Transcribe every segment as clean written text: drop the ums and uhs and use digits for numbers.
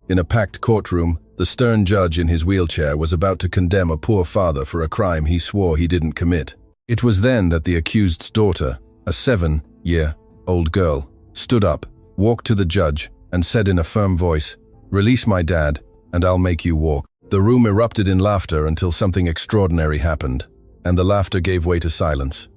In a packed courtroom, the stern judge in his wheelchair was about to condemn a poor father for a crime he swore he didn't commit. It was then that the accused's daughter, a 7-year-old girl, stood up, walked to the judge, and said in a firm voice, "Release my dad, and I'll make you walk." The room erupted in laughter until something extraordinary happened, and the laughter gave way to silence.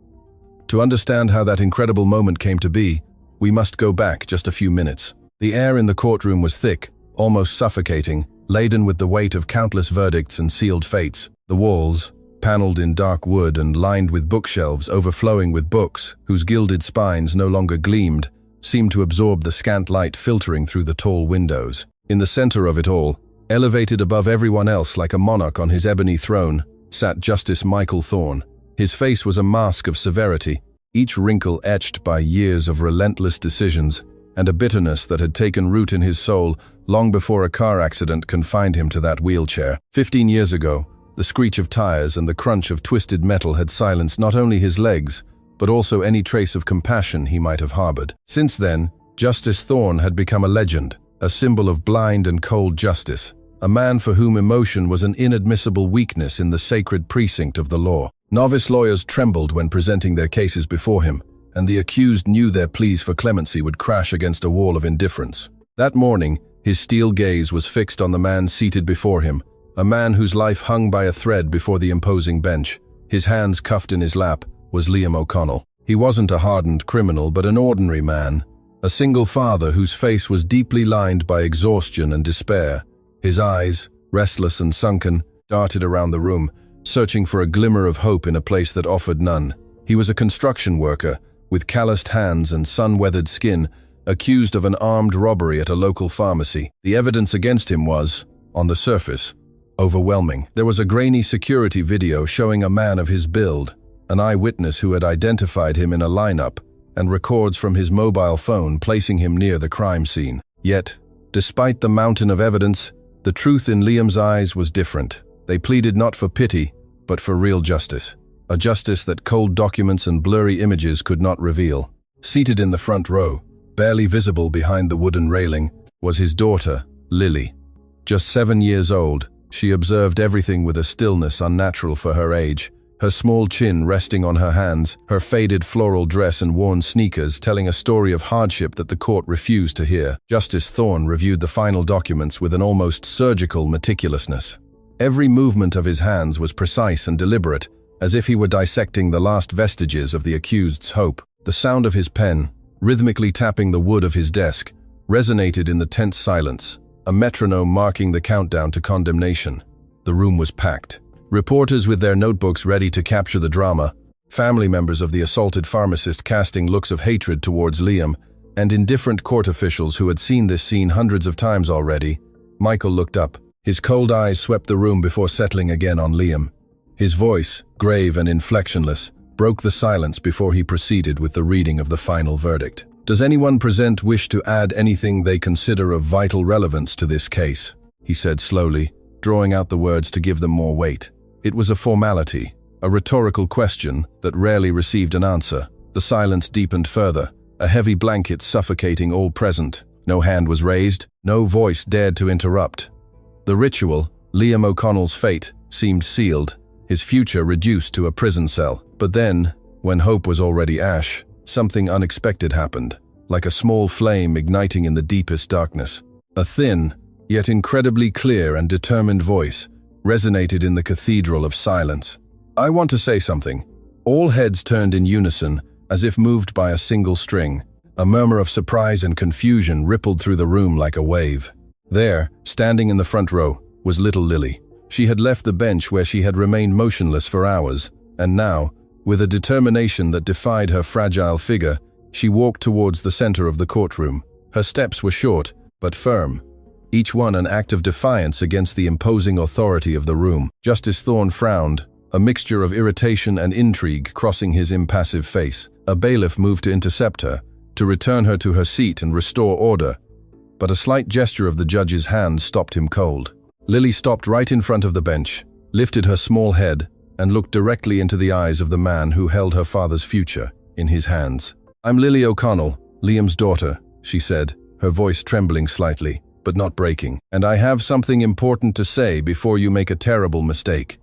To understand how that incredible moment came to be, we must go back just a few minutes. The air in the courtroom was thick, almost suffocating, laden with the weight of countless verdicts and sealed fates. The walls, paneled in dark wood and lined with bookshelves overflowing with books whose gilded spines no longer gleamed, seemed to absorb the scant light filtering through the tall windows. In the center of it all, elevated above everyone else like a monarch on his ebony throne, sat Justice Michael Thorne. His face was a mask of severity, each wrinkle etched by years of relentless decisions, and a bitterness that had taken root in his soul long before a car accident confined him to that wheelchair. 15 years ago, the screech of tires and the crunch of twisted metal had silenced not only his legs, but also any trace of compassion he might have harbored. Since then, Justice Thorne had become a legend, a symbol of blind and cold justice, a man for whom emotion was an inadmissible weakness in the sacred precinct of the law. Novice lawyers trembled when presenting their cases before him, and the accused knew their pleas for clemency would crash against a wall of indifference. That morning, his steel gaze was fixed on the man seated before him, a man whose life hung by a thread before the imposing bench. His hands cuffed in his lap was Liam O'Connell. He wasn't a hardened criminal, but an ordinary man, a single father whose face was deeply lined by exhaustion and despair. His eyes, restless and sunken, darted around the room, searching for a glimmer of hope in a place that offered none. He was a construction worker, with calloused hands and sun-weathered skin, accused of an armed robbery at a local pharmacy. The evidence against him was, on the surface, overwhelming. There was a grainy security video showing a man of his build, an eyewitness who had identified him in a lineup, and records from his mobile phone placing him near the crime scene. Yet, despite the mountain of evidence, the truth in Liam's eyes was different. They pleaded not for pity, but for real justice. A justice that cold documents and blurry images could not reveal. Seated in the front row, barely visible behind the wooden railing, was his daughter, Lily. Just 7 years old, she observed everything with a stillness unnatural for her age, her small chin resting on her hands, her faded floral dress and worn sneakers telling a story of hardship that the court refused to hear. Justice Thorne reviewed the final documents with an almost surgical meticulousness. Every movement of his hands was precise and deliberate, as if he were dissecting the last vestiges of the accused's hope. The sound of his pen, rhythmically tapping the wood of his desk, resonated in the tense silence, a metronome marking the countdown to condemnation. The room was packed. Reporters with their notebooks ready to capture the drama, family members of the assaulted pharmacist casting looks of hatred towards Liam, and indifferent court officials who had seen this scene hundreds of times already. Michael looked up. His cold eyes swept the room before settling again on Liam. His voice, grave and inflectionless, broke the silence before he proceeded with the reading of the final verdict. "Does anyone present wish to add anything they consider of vital relevance to this case?" he said slowly, drawing out the words to give them more weight. It was a formality, a rhetorical question that rarely received an answer. The silence deepened further, a heavy blanket suffocating all present. No hand was raised, no voice dared to interrupt. The ritual, Liam O'Connell's fate, seemed sealed, his future reduced to a prison cell. But then, when hope was already ash, something unexpected happened, like a small flame igniting in the deepest darkness. A thin, yet incredibly clear and determined voice resonated in the cathedral of silence. "I want to say something." All heads turned in unison, as if moved by a single string. A murmur of surprise and confusion rippled through the room like a wave. There, standing in the front row, was little Lily. She had left the bench where she had remained motionless for hours, and now, with a determination that defied her fragile figure, she walked towards the center of the courtroom. Her steps were short, but firm, each one an act of defiance against the imposing authority of the room. Justice Thorne frowned, a mixture of irritation and intrigue crossing his impassive face. A bailiff moved to intercept her, to return her to her seat and restore order, but a slight gesture of the judge's hand stopped him cold. Lily stopped right in front of the bench, lifted her small head, and looked directly into the eyes of the man who held her father's future in his hands. "I'm Lily O'Connell, Liam's daughter," she said, her voice trembling slightly. but not breaking. "And I have something important to say before you make a terrible mistake."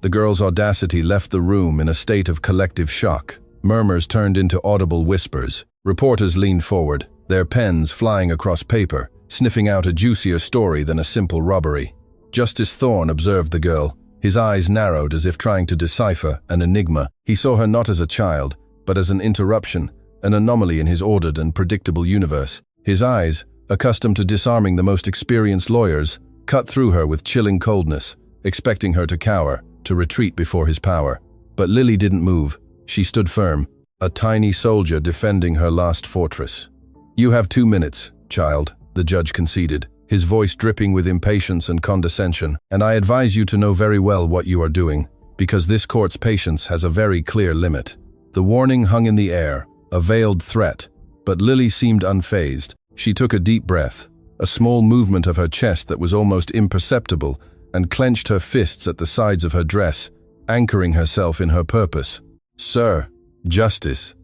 The girl's audacity left the room in a state of collective shock. Murmurs turned into audible whispers. Reporters leaned forward, their pens flying across paper, sniffing out a juicier story than a simple robbery. Justice Thorne observed the girl, his eyes narrowed as if trying to decipher an enigma. He saw her not as a child, but as an interruption, an anomaly in his ordered and predictable universe. His eyes, accustomed to disarming the most experienced lawyers, cut through her with chilling coldness, expecting her to cower, to retreat before his power. But Lily didn't move. She stood firm, a tiny soldier defending her last fortress. "You have 2 minutes, child," the judge conceded, his voice dripping with impatience and condescension. "And I advise you to know very well what you are doing, because this court's patience has a very clear limit." The warning hung in the air, a veiled threat, but Lily seemed unfazed. She took a deep breath, a small movement of her chest that was almost imperceptible, and clenched her fists at the sides of her dress, anchoring herself in her purpose. "Sir, Justice,"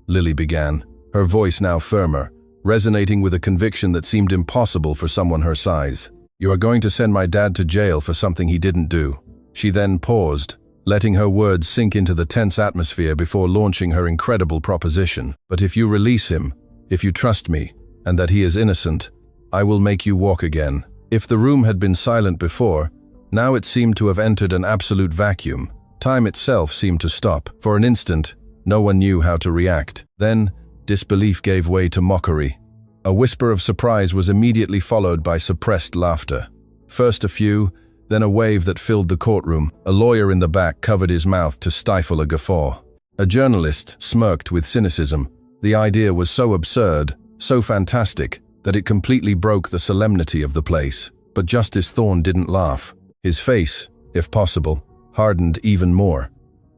Lily began, her voice now firmer, resonating with a conviction that seemed impossible for someone her size. "You are going to send my dad to jail for something he didn't do." She then paused, letting her words sink into the tense atmosphere before launching her incredible proposition. "But if you release him, if you trust me, and that he is innocent, I will make you walk again." If the room had been silent before, now it seemed to have entered an absolute vacuum. Time itself seemed to stop. For an instant, no one knew how to react. Then, disbelief gave way to mockery. A whisper of surprise was immediately followed by suppressed laughter. First a few, then a wave that filled the courtroom. A lawyer in the back covered his mouth to stifle a guffaw. A journalist smirked with cynicism. The idea was so absurd, so fantastic, that it completely broke the solemnity of the place. But Justice Thorne didn't laugh. His face, if possible, hardened even more.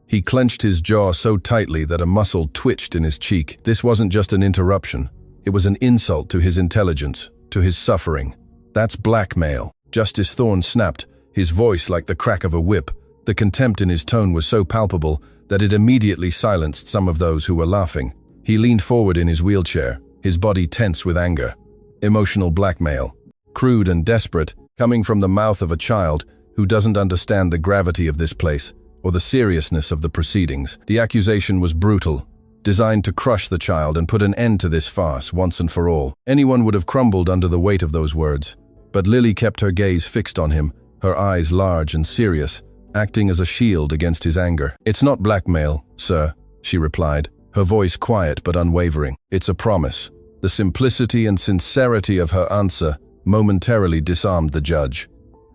He clenched his jaw so tightly that a muscle twitched in his cheek. This wasn't just an interruption. It was an insult to his intelligence, to his suffering. "That's blackmail." Justice Thorne snapped, his voice like the crack of a whip. The contempt in his tone was so palpable that it immediately silenced some of those who were laughing. He leaned forward in his wheelchair, his body tense with anger. Emotional blackmail. Crude and desperate, coming from the mouth of a child who doesn't understand the gravity of this place or the seriousness of the proceedings. The accusation was brutal, designed to crush the child and put an end to this farce once and for all. Anyone would have crumbled under the weight of those words. But Lily kept her gaze fixed on him, her eyes large and serious, acting as a shield against his anger. "It's not blackmail, sir," she replied, her voice quiet but unwavering. "It's a promise." The simplicity and sincerity of her answer momentarily disarmed the judge.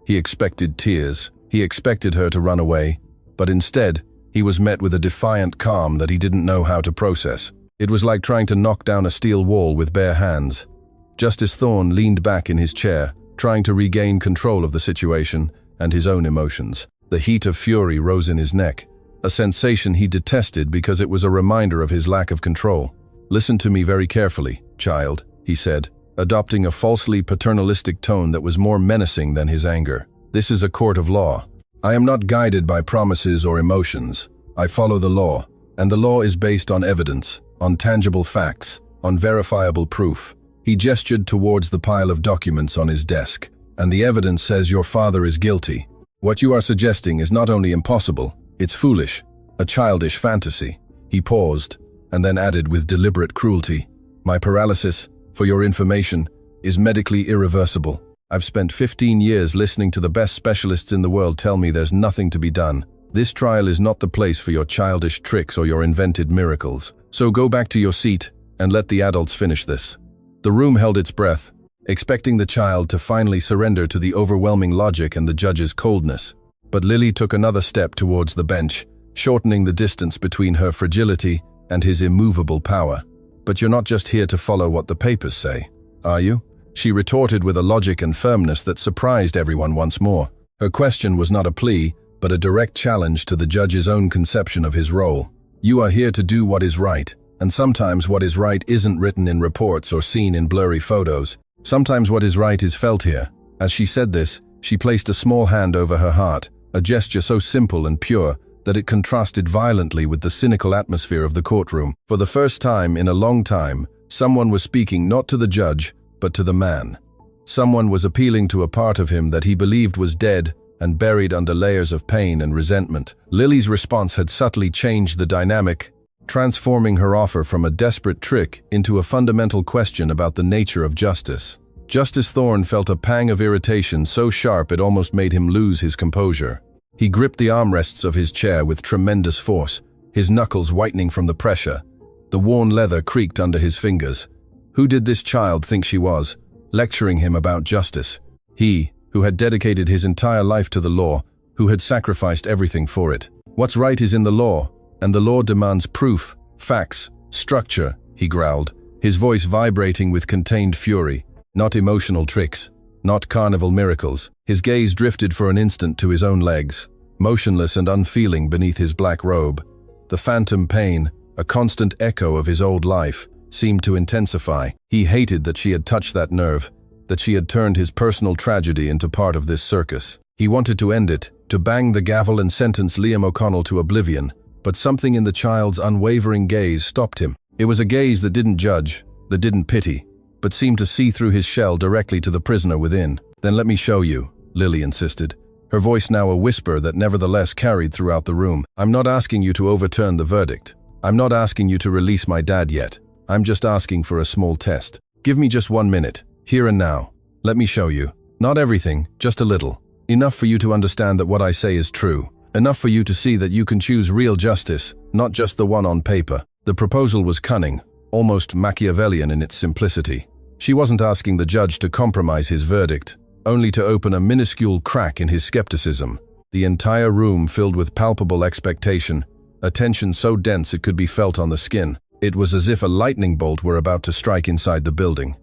He expected tears. He expected her to run away. But instead, he was met with a defiant calm that he didn't know how to process. It was like trying to knock down a steel wall with bare hands. Justice Thorne leaned back in his chair, trying to regain control of the situation and his own emotions. The heat of fury rose in his neck, a sensation he detested because it was a reminder of his lack of control. "Listen to me very carefully, child," he said, adopting a falsely paternalistic tone that was more menacing than his anger. "This is a court of law. I am not guided by promises or emotions. I follow the law, and the law is based on evidence, on tangible facts, on verifiable proof." He gestured towards the pile of documents on his desk. "And the evidence says your father is guilty. What you are suggesting is not only impossible, it's foolish, a childish fantasy." He paused, and then added with deliberate cruelty, "My paralysis, for your information, is medically irreversible. I've spent 15 years listening to the best specialists in the world tell me there's nothing to be done. This trial is not the place for your childish tricks or your invented miracles. So go back to your seat and let the adults finish this." The room held its breath, expecting the child to finally surrender to the overwhelming logic and the judge's coldness. But Lily took another step towards the bench, shortening the distance between her fragility and his immovable power. "But you're not just here to follow what the papers say, are you?" She retorted with a logic and firmness that surprised everyone once more. Her question was not a plea, but a direct challenge to the judge's own conception of his role. "You are here to do what is right, and sometimes what is right isn't written in reports or seen in blurry photos. Sometimes what is right is felt here." As she said this, she placed a small hand over her heart, a gesture so simple and pure that it contrasted violently with the cynical atmosphere of the courtroom. For the first time in a long time, someone was speaking not to the judge, but to the man. Someone was appealing to a part of him that he believed was dead and buried under layers of pain and resentment. Lily's response had subtly changed the dynamic, transforming her offer from a desperate trick into a fundamental question about the nature of justice. Justice Thorne felt a pang of irritation so sharp it almost made him lose his composure. He gripped the armrests of his chair with tremendous force, his knuckles whitening from the pressure. The worn leather creaked under his fingers. Who did this child think she was, lecturing him about justice? He, who had dedicated his entire life to the law, who had sacrificed everything for it. What's right is in the law, and the law demands proof, facts, structure, he growled, his voice vibrating with contained fury. Not emotional tricks, not carnival miracles. His gaze drifted for an instant to his own legs, motionless and unfeeling beneath his black robe. The phantom pain, a constant echo of his old life, seemed to intensify. He hated that she had touched that nerve, that she had turned his personal tragedy into part of this circus. He wanted to end it, to bang the gavel and sentence Liam O'Connell to oblivion, but something in the child's unwavering gaze stopped him. It was a gaze that didn't judge, that didn't pity, but seemed to see through his shell directly to the prisoner within. Then let me show you, Lily insisted, her voice now a whisper that nevertheless carried throughout the room. I'm not asking you to overturn the verdict. I'm not asking you to release my dad yet. I'm just asking for a small test. Give me just 1 minute, here and now. Let me show you. Not everything, just a little. Enough for you to understand that what I say is true. Enough for you to see that you can choose real justice, not just the one on paper. The proposal was cunning, almost Machiavellian in its simplicity. She wasn't asking the judge to compromise his verdict, only to open a minuscule crack in his skepticism. The entire room filled with palpable expectation, a tension so dense it could be felt on the skin. It was as if a lightning bolt were about to strike inside the building.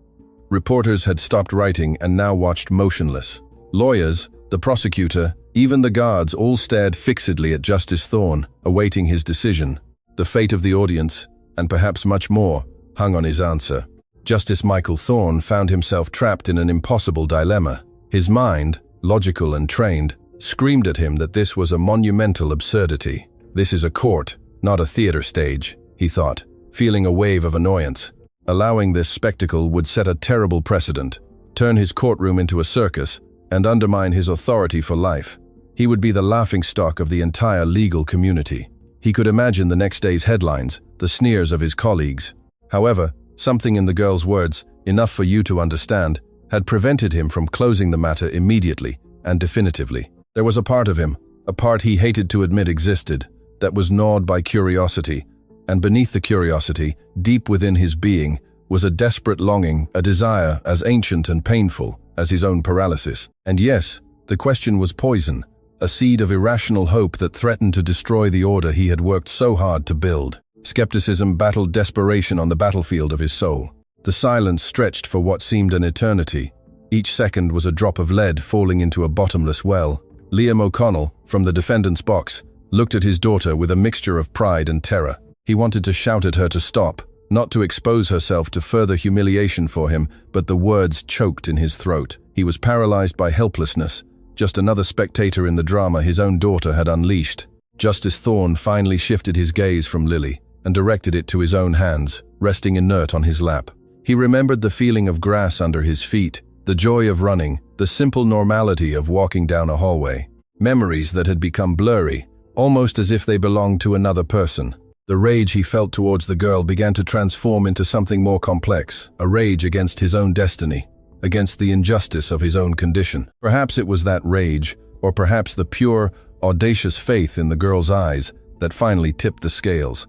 Reporters had stopped writing and now watched motionless. Lawyers, the prosecutor, even the guards all stared fixedly at Justice Thorne, awaiting his decision. The fate of the audience, and perhaps much more, hung on his answer. Justice Michael Thorne found himself trapped in an impossible dilemma. His mind, logical and trained, screamed at him that this was a monumental absurdity. This is a court, not a theater stage, he thought, feeling a wave of annoyance. Allowing this spectacle would set a terrible precedent, turn his courtroom into a circus, and undermine his authority for life. He would be the laughingstock of the entire legal community. He could imagine the next day's headlines, the sneers of his colleagues. However, something in the girl's words, enough for you to understand, had prevented him from closing the matter immediately and definitively. There was a part of him, a part he hated to admit existed, that was gnawed by curiosity, and beneath the curiosity, deep within his being, was a desperate longing, a desire as ancient and painful as his own paralysis. And yes, the question was poison, a seed of irrational hope that threatened to destroy the order he had worked so hard to build. Skepticism battled desperation on the battlefield of his soul. The silence stretched for what seemed an eternity. Each second was a drop of lead falling into a bottomless well. Liam O'Connell, from the defendant's box, looked at his daughter with a mixture of pride and terror. He wanted to shout at her to stop, not to expose herself to further humiliation for him, but the words choked in his throat. He was paralyzed by helplessness, just another spectator in the drama his own daughter had unleashed. Justice Thorne finally shifted his gaze from Lily and directed it to his own hands, resting inert on his lap. He remembered the feeling of grass under his feet, the joy of running, the simple normality of walking down a hallway. Memories that had become blurry, almost as if they belonged to another person. The rage he felt towards the girl began to transform into something more complex, a rage against his own destiny, against the injustice of his own condition. Perhaps it was that rage, or perhaps the pure, audacious faith in the girl's eyes that finally tipped the scales.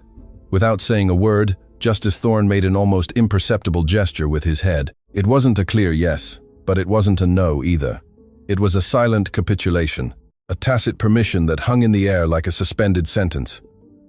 Without saying a word, Justice Thorne made an almost imperceptible gesture with his head. It wasn't a clear yes, but it wasn't a no either. It was a silent capitulation, a tacit permission that hung in the air like a suspended sentence.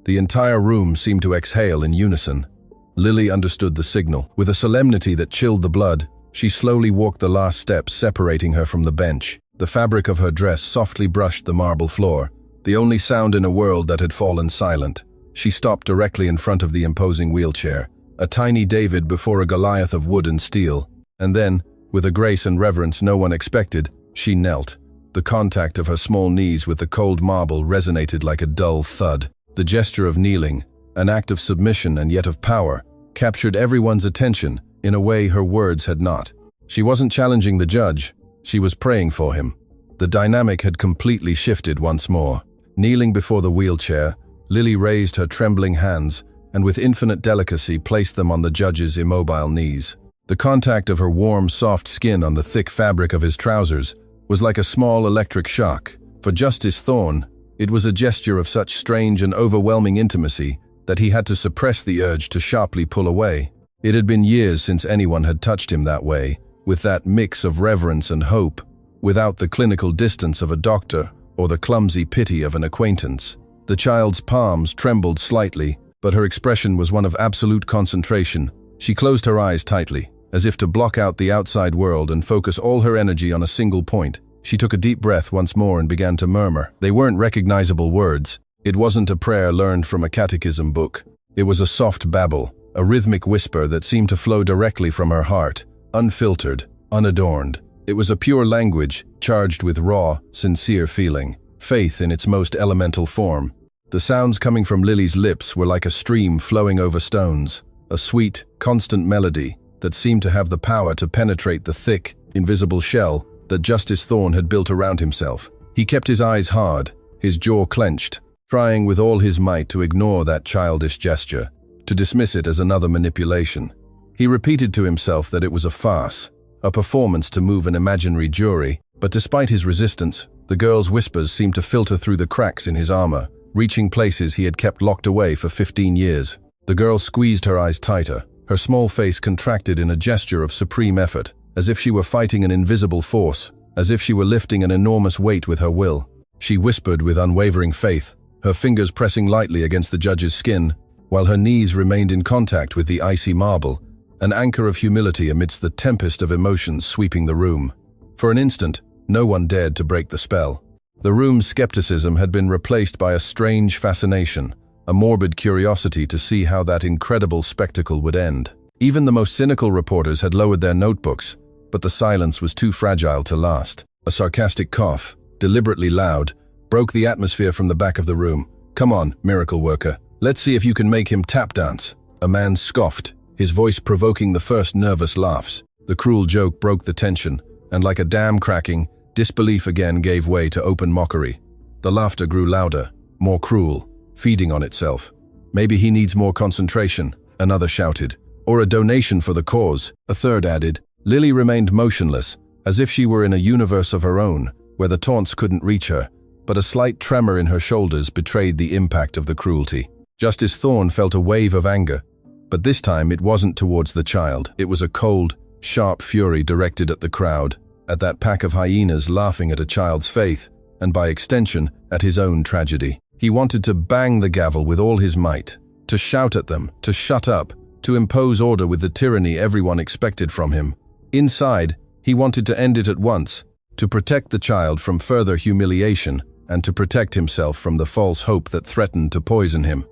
The entire room seemed to exhale in unison. Lily understood the signal. With a solemnity that chilled the blood, she slowly walked the last steps separating her from the bench. The fabric of her dress softly brushed the marble floor, the only sound in a world that had fallen silent. She stopped directly in front of the imposing wheelchair, a tiny David before a Goliath of wood and steel. And then, with a grace and reverence no one expected, she knelt. The contact of her small knees with the cold marble resonated like a dull thud. The gesture of kneeling, an act of submission and yet of power, captured everyone's attention in a way her words had not. She wasn't challenging the judge, she was praying for him. The dynamic had completely shifted once more. Kneeling before the wheelchair, Lily raised her trembling hands and with infinite delicacy placed them on the judge's immobile knees. The contact of her warm, soft skin on the thick fabric of his trousers was like a small electric shock. For Justice Thorne, it was a gesture of such strange and overwhelming intimacy that he had to suppress the urge to sharply pull away. It had been years since anyone had touched him that way, with that mix of reverence and hope, without the clinical distance of a doctor or the clumsy pity of an acquaintance. The child's palms trembled slightly, but her expression was one of absolute concentration. She closed her eyes tightly, as if to block out the outside world and focus all her energy on a single point. She took a deep breath once more and began to murmur. They weren't recognizable words. It wasn't a prayer learned from a catechism book. It was a soft babble, a rhythmic whisper that seemed to flow directly from her heart, unfiltered, unadorned. It was a pure language, charged with raw, sincere feeling, faith in its most elemental form. The sounds coming from Lily's lips were like a stream flowing over stones, a sweet, constant melody that seemed to have the power to penetrate the thick, invisible shell that Justice Thorne had built around himself. He kept his eyes hard, his jaw clenched, trying with all his might to ignore that childish gesture, to dismiss it as another manipulation. He repeated to himself that it was a farce, a performance to move an imaginary jury, but despite his resistance, the girl's whispers seemed to filter through the cracks in his armor, reaching places he had kept locked away for 15 years. The girl squeezed her eyes tighter, her small face contracted in a gesture of supreme effort, as if she were fighting an invisible force, as if she were lifting an enormous weight with her will. She whispered with unwavering faith, her fingers pressing lightly against the judge's skin, while her knees remained in contact with the icy marble, an anchor of humility amidst the tempest of emotions sweeping the room. For an instant, no one dared to break the spell. The room's skepticism had been replaced by a strange fascination, a morbid curiosity to see how that incredible spectacle would end. Even the most cynical reporters had lowered their notebooks, but the silence was too fragile to last. A sarcastic cough, deliberately loud, broke the atmosphere from the back of the room. "Come on, miracle worker. Let's see if you can make him tap dance." A man scoffed, his voice provoking the first nervous laughs. The cruel joke broke the tension, and like a dam cracking, disbelief again gave way to open mockery. The laughter grew louder, more cruel, feeding on itself. "Maybe he needs more concentration," another shouted. "Or a donation for the cause," a third added. Lily remained motionless, as if she were in a universe of her own, where the taunts couldn't reach her, but a slight tremor in her shoulders betrayed the impact of the cruelty. Justice Thorne felt a wave of anger, but this time it wasn't towards the child. It was a cold, sharp fury directed at the crowd, at that pack of hyenas laughing at a child's faith, and by extension, at his own tragedy. He wanted to bang the gavel with all his might, to shout at them, to shut up, to impose order with the tyranny everyone expected from him. Inside, he wanted to end it at once, to protect the child from further humiliation, and to protect himself from the false hope that threatened to poison him.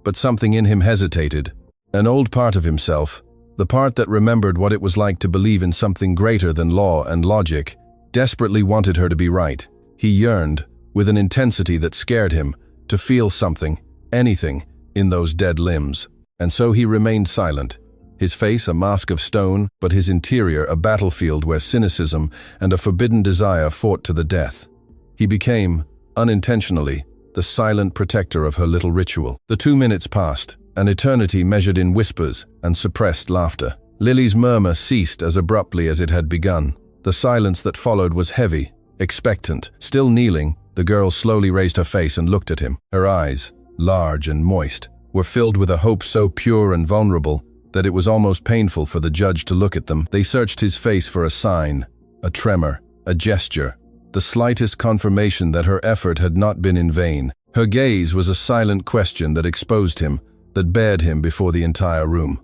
But something in him hesitated. An old part of himself, the part that remembered what it was like to believe in something greater than law and logic, desperately wanted her to be right. He yearned, with an intensity that scared him, to feel something, anything, in those dead limbs. And so he remained silent, his face a mask of stone, but his interior a battlefield where cynicism and a forbidden desire fought to the death. He became, unintentionally, the silent protector of her little ritual. The 2 minutes passed, an eternity measured in whispers and suppressed laughter. Lily's murmur ceased as abruptly as it had begun. The silence that followed was heavy, expectant. Still kneeling, the girl slowly raised her face and looked at him. Her eyes, large and moist, were filled with a hope so pure and vulnerable that it was almost painful for the judge to look at them. They searched his face for a sign, a tremor, a gesture, the slightest confirmation that her effort had not been in vain. Her gaze was a silent question that exposed him, that bared him before the entire room.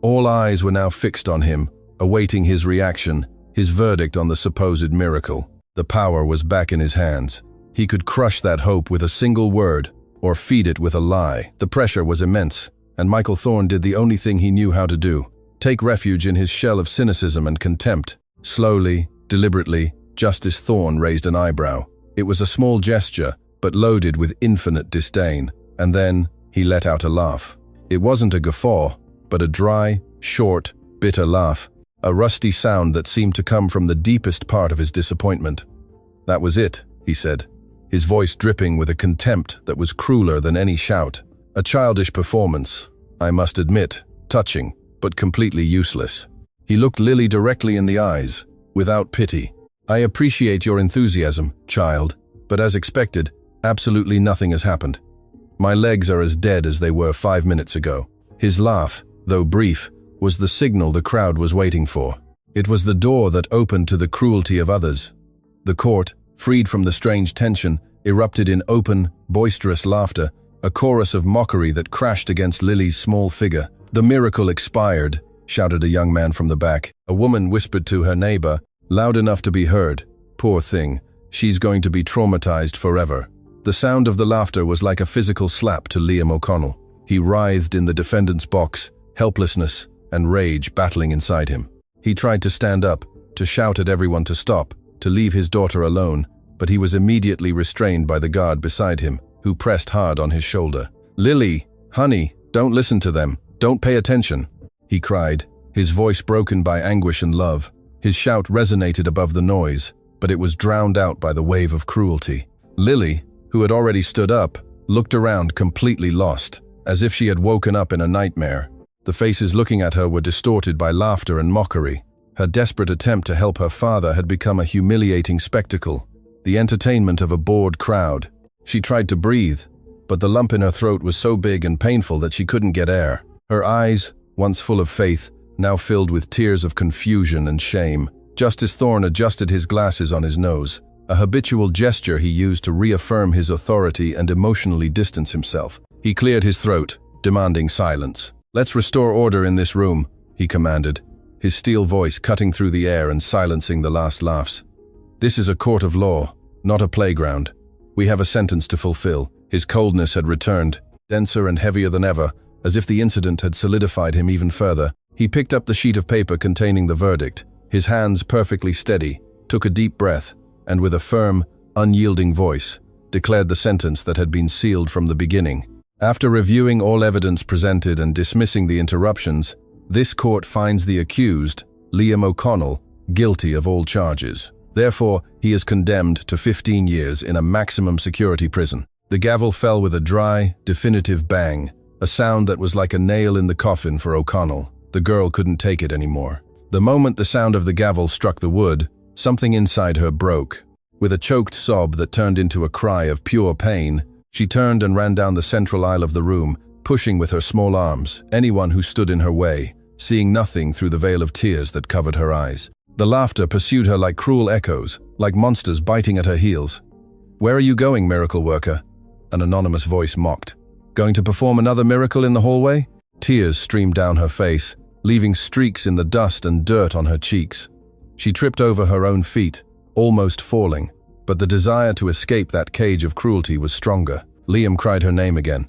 All eyes were now fixed on him, awaiting his reaction, his verdict on the supposed miracle. The power was back in his hands. He could crush that hope with a single word, or feed it with a lie. The pressure was immense, and Michael Thorne did the only thing he knew how to do: take refuge in his shell of cynicism and contempt. Slowly, deliberately, Justice Thorne raised an eyebrow. It was a small gesture, but loaded with infinite disdain, and then he let out a laugh. It wasn't a guffaw, but a dry, short, bitter laugh. a rusty sound that seemed to come from the deepest part of his disappointment. "That was it," he said, his voice dripping with a contempt that was crueler than any shout. "A childish performance, I must admit, touching, but completely useless." He looked Lily directly in the eyes, without pity. "I appreciate your enthusiasm, child, but as expected, absolutely nothing has happened. My legs are as dead as they were 5 minutes ago." His laugh, though brief, was the signal the crowd was waiting for. It was the door that opened to the cruelty of others. The court, freed from the strange tension, erupted in open, boisterous laughter, a chorus of mockery that crashed against Lily's small figure. "The miracle expired," shouted a young man from the back. A woman whispered to her neighbor, loud enough to be heard, "Poor thing, she's going to be traumatized forever." The sound of the laughter was like a physical slap to Liam O'Connell. He writhed in the defendant's box, helplessness and rage battling inside him. He tried to stand up, to shout at everyone to stop, to leave his daughter alone, but he was immediately restrained by the guard beside him, who pressed hard on his shoulder. "Lily, honey, don't listen to them. Don't pay attention," he cried, his voice broken by anguish and love. His shout resonated above the noise, but it was drowned out by the wave of cruelty. Lily, who had already stood up, looked around completely lost, as if she had woken up in a nightmare. The faces looking at her were distorted by laughter and mockery. Her desperate attempt to help her father had become a humiliating spectacle, the entertainment of a bored crowd. She tried to breathe, but the lump in her throat was so big and painful that she couldn't get air. Her eyes, once full of faith, now filled with tears of confusion and shame. Justice Thorne adjusted his glasses on his nose, a habitual gesture he used to reaffirm his authority and emotionally distance himself. He cleared his throat, demanding silence. "Let's restore order in this room," he commanded, his steel voice cutting through the air and silencing the last laughs. "This is a court of law, not a playground. We have a sentence to fulfill." His coldness had returned, denser and heavier than ever, as if the incident had solidified him even further. He picked up the sheet of paper containing the verdict, his hands perfectly steady, took a deep breath, and with a firm, unyielding voice, declared the sentence that had been sealed from the beginning. "After reviewing all evidence presented and dismissing the interruptions, this court finds the accused, Liam O'Connell, guilty of all charges. Therefore, he is condemned to 15 years in a maximum security prison." The gavel fell with a dry, definitive bang, a sound that was like a nail in the coffin for O'Connell. The girl couldn't take it anymore. The moment the sound of the gavel struck the wood, something inside her broke. With a choked sob that turned into a cry of pure pain, she turned and ran down the central aisle of the room, pushing with her small arms anyone who stood in her way, seeing nothing through the veil of tears that covered her eyes. The laughter pursued her like cruel echoes, like monsters biting at her heels. "Where are you going, miracle worker?" an anonymous voice mocked. "Going to perform another miracle in the hallway?" Tears streamed down her face, leaving streaks in the dust and dirt on her cheeks. She tripped over her own feet, almost falling, but the desire to escape that cage of cruelty was stronger. Liam cried her name again.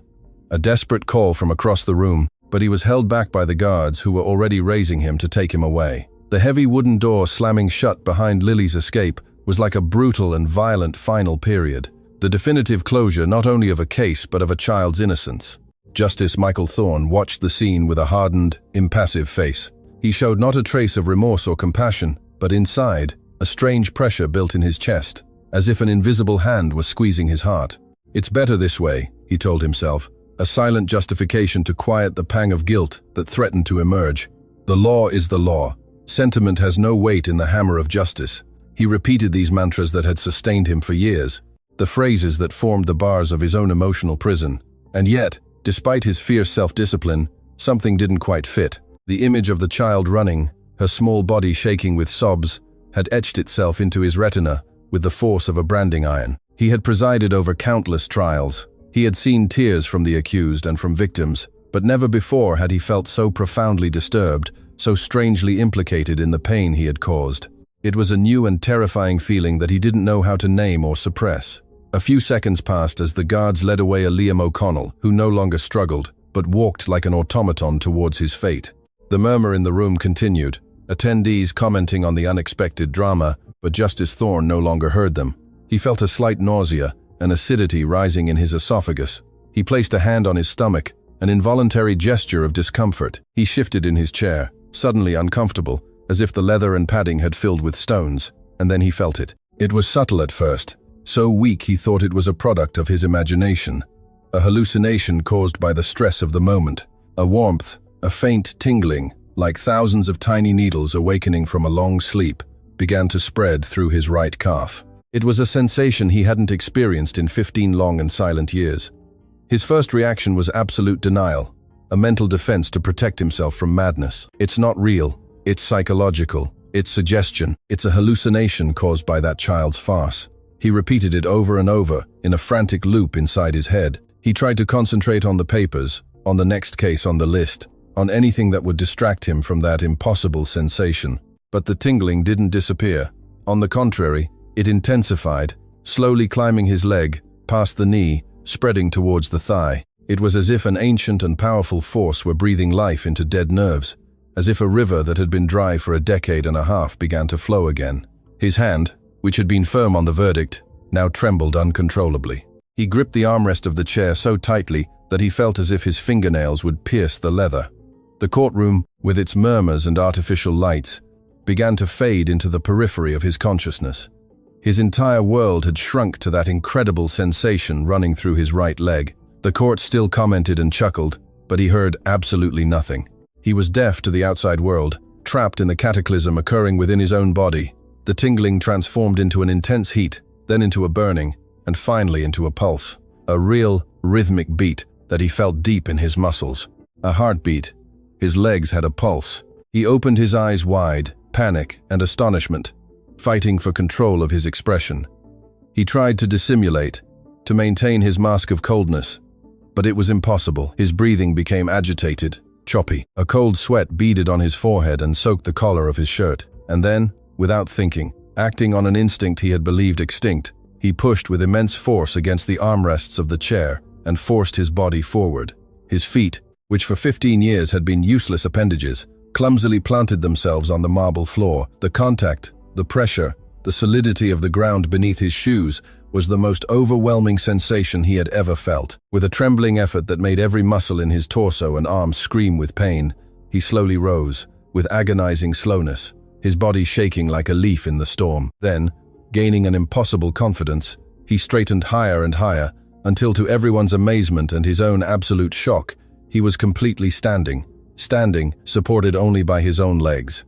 A desperate call from across the room, but he was held back by the guards who were already raising him to take him away. The heavy wooden door slamming shut behind Lily's escape was like a brutal and violent final period, the definitive closure not only of a case but of a child's innocence. Justice Michael Thorne watched the scene with a hardened, impassive face. He showed not a trace of remorse or compassion, but inside, a strange pressure built in his chest, as if an invisible hand was squeezing his heart. "It's better this way," he told himself, a silent justification to quiet the pang of guilt that threatened to emerge. "The law is the law. Sentiment has no weight in the hammer of justice." He repeated these mantras that had sustained him for years, the phrases that formed the bars of his own emotional prison. And yet, despite his fierce self-discipline, something didn't quite fit. The image of the child running, her small body shaking with sobs, had etched itself into his retina with the force of a branding iron. He had presided over countless trials. He had seen tears from the accused and from victims, but never before had he felt so profoundly disturbed, so strangely implicated in the pain he had caused. It was a new and terrifying feeling that he didn't know how to name or suppress. A few seconds passed as the guards led away a Liam O'Connell, who no longer struggled, but walked like an automaton towards his fate. The murmur in the room continued, attendees commenting on the unexpected drama, but Justice Thorne no longer heard them. He felt a slight nausea, an acidity rising in his esophagus. He placed a hand on his stomach, an involuntary gesture of discomfort. He shifted in his chair, suddenly uncomfortable, as if the leather and padding had filled with stones, and then he felt it. It was subtle at first, so weak he thought it was a product of his imagination, a hallucination caused by the stress of the moment, a warmth, a faint tingling, like thousands of tiny needles awakening from a long sleep, began to spread through his right calf. It was a sensation he hadn't experienced in 15 long and silent years. His first reaction was absolute denial, a mental defense to protect himself from madness. It's not real, it's psychological, it's suggestion, it's a hallucination caused by that child's farce. He repeated it over and over, in a frantic loop inside his head. He tried to concentrate on the papers, on the next case on the list, on anything that would distract him from that impossible sensation. But the tingling didn't disappear. On the contrary, it intensified, slowly climbing his leg, past the knee, spreading towards the thigh. It was as if an ancient and powerful force were breathing life into dead nerves, as if a river that had been dry for a decade and a half began to flow again. His hand, which had been firm on the verdict, now trembled uncontrollably. He gripped the armrest of the chair so tightly that he felt as if his fingernails would pierce the leather. The courtroom, with its murmurs and artificial lights, began to fade into the periphery of his consciousness. His entire world had shrunk to that incredible sensation running through his right leg. The court still commented and chuckled, but he heard absolutely nothing. He was deaf to the outside world, trapped in the cataclysm occurring within his own body. The tingling transformed into an intense heat, then into a burning, and finally into a pulse. A real, rhythmic beat that he felt deep in his muscles. A heartbeat. His legs had a pulse. He opened his eyes wide, panic and astonishment, fighting for control of his expression. He tried to dissimulate, to maintain his mask of coldness, but it was impossible. His breathing became agitated, choppy. A cold sweat beaded on his forehead and soaked the collar of his shirt. And then, without thinking, acting on an instinct he had believed extinct, he pushed with immense force against the armrests of the chair and forced his body forward. His feet, which for 15 years had been useless appendages, clumsily planted themselves on the marble floor. The contact, the pressure, the solidity of the ground beneath his shoes was the most overwhelming sensation he had ever felt. With a trembling effort that made every muscle in his torso and arms scream with pain, he slowly rose, with agonizing slowness, his body shaking like a leaf in the storm. Then, gaining an impossible confidence, he straightened higher and higher, until to everyone's amazement and his own absolute shock, he was completely standing, supported only by his own legs.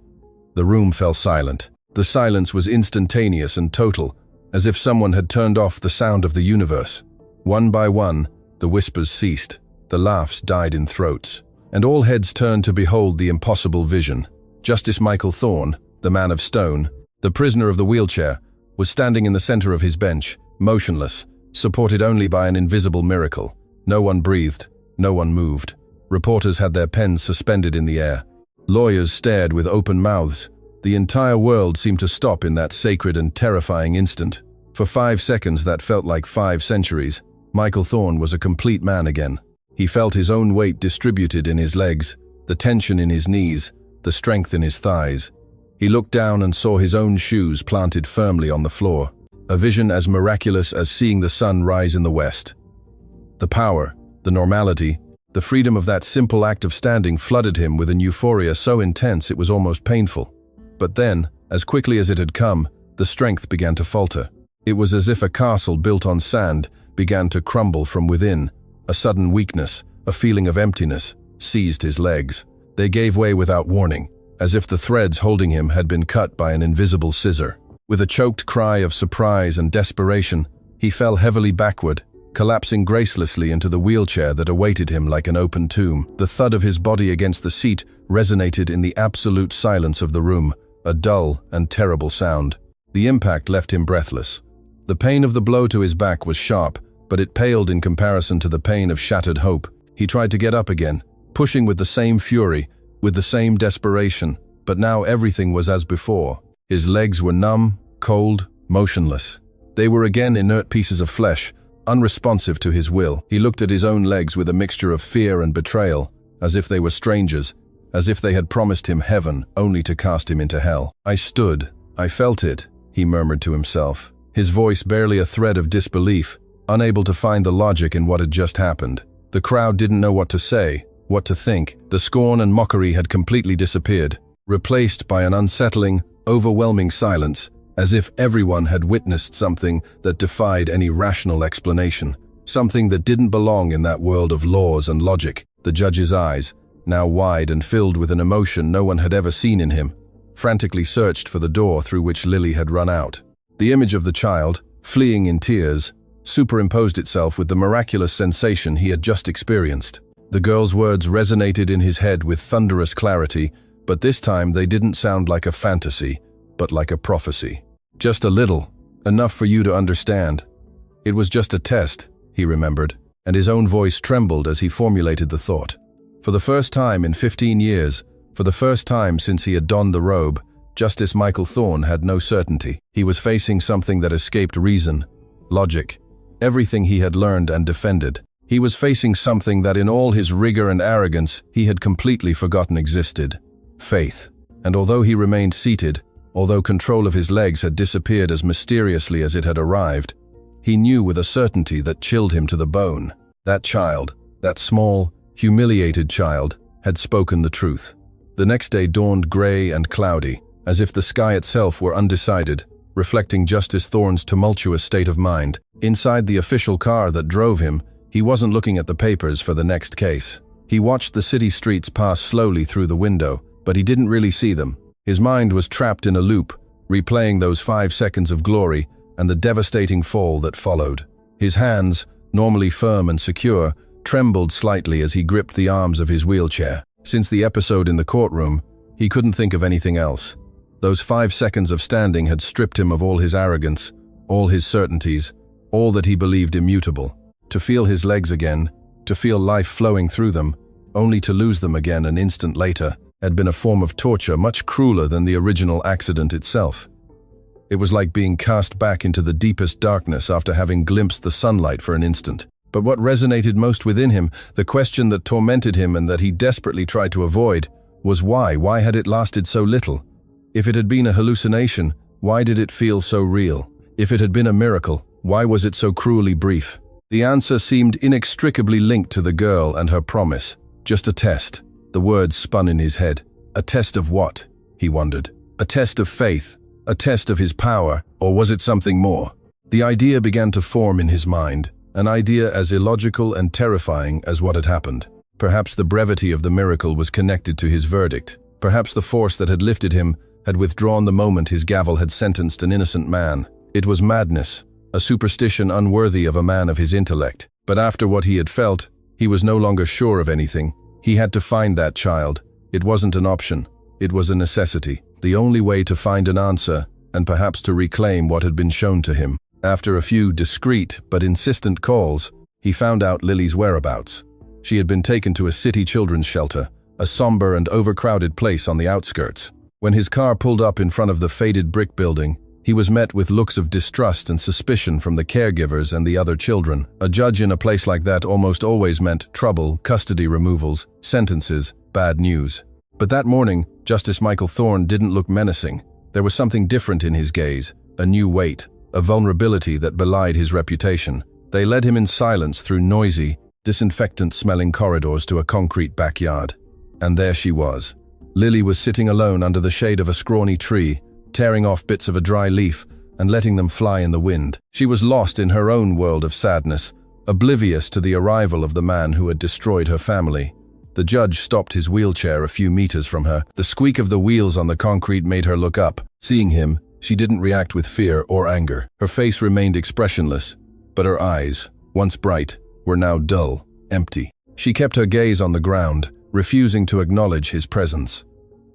The room fell silent. The silence was instantaneous and total, as if someone had turned off the sound of the universe. One by one, the whispers ceased, the laughs died in throats, and all heads turned to behold the impossible vision. Justice Michael Thorne, the man of stone, the prisoner of the wheelchair, was standing in the center of his bench, motionless, supported only by an invisible miracle. No one breathed, no one moved. Reporters had their pens suspended in the air. Lawyers stared with open mouths. The entire world seemed to stop in that sacred and terrifying instant. For 5 seconds that felt like 5 centuries. Michael Thorne was a complete man again. He felt his own weight distributed in his legs, the tension in his knees, the strength in his thighs. He looked down and saw his own shoes planted firmly on the floor, a vision as miraculous as seeing the sun rise in the west. The power, the normality, the freedom of that simple act of standing flooded him with an euphoria so intense it was almost painful. But then, as quickly as it had come, the strength began to falter. It was as if a castle built on sand began to crumble from within. A sudden weakness, a feeling of emptiness, seized his legs. They gave way without warning, as if the threads holding him had been cut by an invisible scissor. With a choked cry of surprise and desperation, he fell heavily backward, collapsing gracelessly into the wheelchair that awaited him like an open tomb. The thud of his body against the seat resonated in the absolute silence of the room, a dull and terrible sound. The impact left him breathless. The pain of the blow to his back was sharp, but it paled in comparison to the pain of shattered hope. He tried to get up again, pushing with the same fury, with the same desperation, but now everything was as before. His legs were numb, cold, motionless. They were again inert pieces of flesh, unresponsive to his will. He looked at his own legs with a mixture of fear and betrayal, as if they were strangers, as if they had promised him heaven only to cast him into hell. I stood. I felt it, he murmured to himself, his voice barely a thread of disbelief, unable to find the logic in what had just happened. The crowd didn't know what to say, what to think. The scorn and mockery had completely disappeared. replaced by an unsettling, overwhelming silence, as if everyone had witnessed something that defied any rational explanation, something that didn't belong in that world of laws and logic. The judge's eyes, now wide and filled with an emotion no one had ever seen in him, frantically searched for the door through which Lily had run out. The image of the child, fleeing in tears, superimposed itself with the miraculous sensation he had just experienced. The girl's words resonated in his head with thunderous clarity, but this time they didn't sound like a fantasy, but like a prophecy. Just a little, enough for you to understand. It was just a test, he remembered, and his own voice trembled as he formulated the thought. For the first time in 15 years, for the first time since he had donned the robe, Justice Michael Thorne had no certainty. He was facing something that escaped reason, logic, everything he had learned and defended. He was facing something that in all his rigor and arrogance he had completely forgotten existed: faith. And although he remained seated, although control of his legs had disappeared as mysteriously as it had arrived, he knew with a certainty that chilled him to the bone. That child, that small, humiliated child, had spoken the truth. The next day dawned gray and cloudy, as if the sky itself were undecided, reflecting Justice Thorne's tumultuous state of mind. Inside the official car that drove him, he wasn't looking at the papers for the next case. He watched the city streets pass slowly through the window, but he didn't really see them. His mind was trapped in a loop, replaying those 5 seconds of glory and the devastating fall that followed. His hands, normally firm and secure, trembled slightly as he gripped the arms of his wheelchair. Since the episode in the courtroom, he couldn't think of anything else. Those 5 seconds of standing had stripped him of all his arrogance, all his certainties, all that he believed immutable. To feel his legs again, to feel life flowing through them, only to lose them again an instant later, had been a form of torture much crueler than the original accident itself. It was like being cast back into the deepest darkness after having glimpsed the sunlight for an instant. But what resonated most within him, the question that tormented him and that he desperately tried to avoid, was why? Why had it lasted so little? If it had been a hallucination, why did it feel so real? If it had been a miracle, why was it so cruelly brief? The answer seemed inextricably linked to the girl and her promise. Just a test. The words spun in his head. A test of what? He wondered. A test of faith? A test of his power? Or was it something more? The idea began to form in his mind, an idea as illogical and terrifying as what had happened. Perhaps the brevity of the miracle was connected to his verdict. Perhaps the force that had lifted him had withdrawn the moment his gavel had sentenced an innocent man. It was madness, a superstition unworthy of a man of his intellect. But after what he had felt, he was no longer sure of anything. He had to find that child. It wasn't an option. It was a necessity. The only way to find an answer, and perhaps to reclaim what had been shown to him. After a few discreet but insistent calls, he found out Lily's whereabouts. She had been taken to a city children's shelter, a somber and overcrowded place on the outskirts. When his car pulled up in front of the faded brick building, he was met with looks of distrust and suspicion from the caregivers and the other children. A judge in a place like that almost always meant trouble, custody removals, sentences, bad news. But that morning, Justice Michael Thorne didn't look menacing. There was something different in his gaze, a new weight, a vulnerability that belied his reputation. They led him in silence through noisy, disinfectant-smelling corridors to a concrete backyard. And there she was. Lily was sitting alone under the shade of a scrawny tree, tearing off bits of a dry leaf and letting them fly in the wind. She was lost in her own world of sadness, oblivious to the arrival of the man who had destroyed her family. The judge stopped his wheelchair a few meters from her. The squeak of the wheels on the concrete made her look up. Seeing him, she didn't react with fear or anger. Her face remained expressionless, but her eyes, once bright, were now dull, empty. She kept her gaze on the ground, refusing to acknowledge his presence.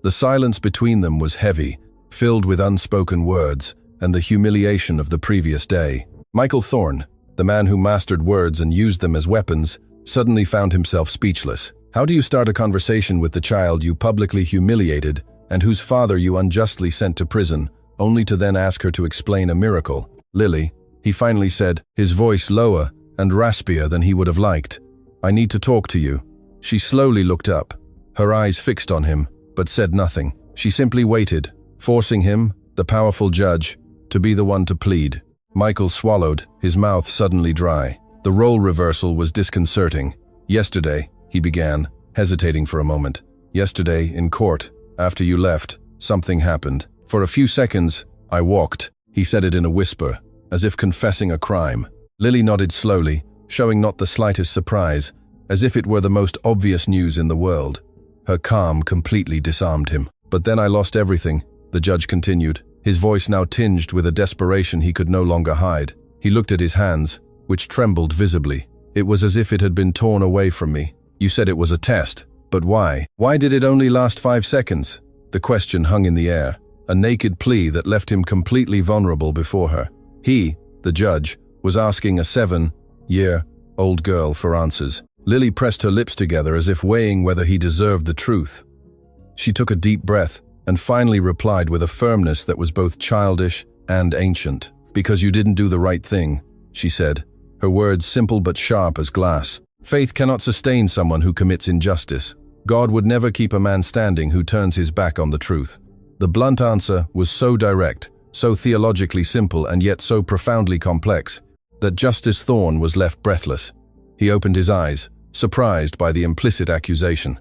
The silence between them was heavy, filled with unspoken words and the humiliation of the previous day. Michael Thorne, the man who mastered words and used them as weapons, suddenly found himself speechless. How do you start a conversation with the child you publicly humiliated and whose father you unjustly sent to prison, only to then ask her to explain a miracle? Lily, he finally said, his voice lower and raspier than he would have liked. I need to talk to you. She slowly looked up, her eyes fixed on him, but said nothing. She simply waited, forcing him, the powerful judge, to be the one to plead. Michael swallowed, his mouth suddenly dry. The role reversal was disconcerting. Yesterday, he began, hesitating for a moment. Yesterday, in court, After you left, something happened. For a few seconds, I walked. He said it in a whisper, as if confessing a crime. Lily nodded slowly, showing not the slightest surprise, as if it were the most obvious news in the world. Her calm completely disarmed him. But then I lost everything, the judge continued, his voice now tinged with a desperation he could no longer hide. He looked at his hands, which trembled visibly. It was as if it had been torn away from me. You said it was a test, but why? Why did it only last 5 seconds? The question hung in the air, a naked plea that left him completely vulnerable before her. He, the judge, was asking a 7-year-old girl for answers. Lily pressed her lips together as if weighing whether he deserved the truth. She took a deep breath and finally replied with a firmness that was both childish and ancient. "Because you didn't do the right thing," she said, her words simple but sharp as glass. "Faith cannot sustain someone who commits injustice. God would never keep a man standing who turns his back on the truth." The blunt answer was so direct, so theologically simple and yet so profoundly complex, that Justice Thorne was left breathless. He opened his eyes, surprised by the implicit accusation.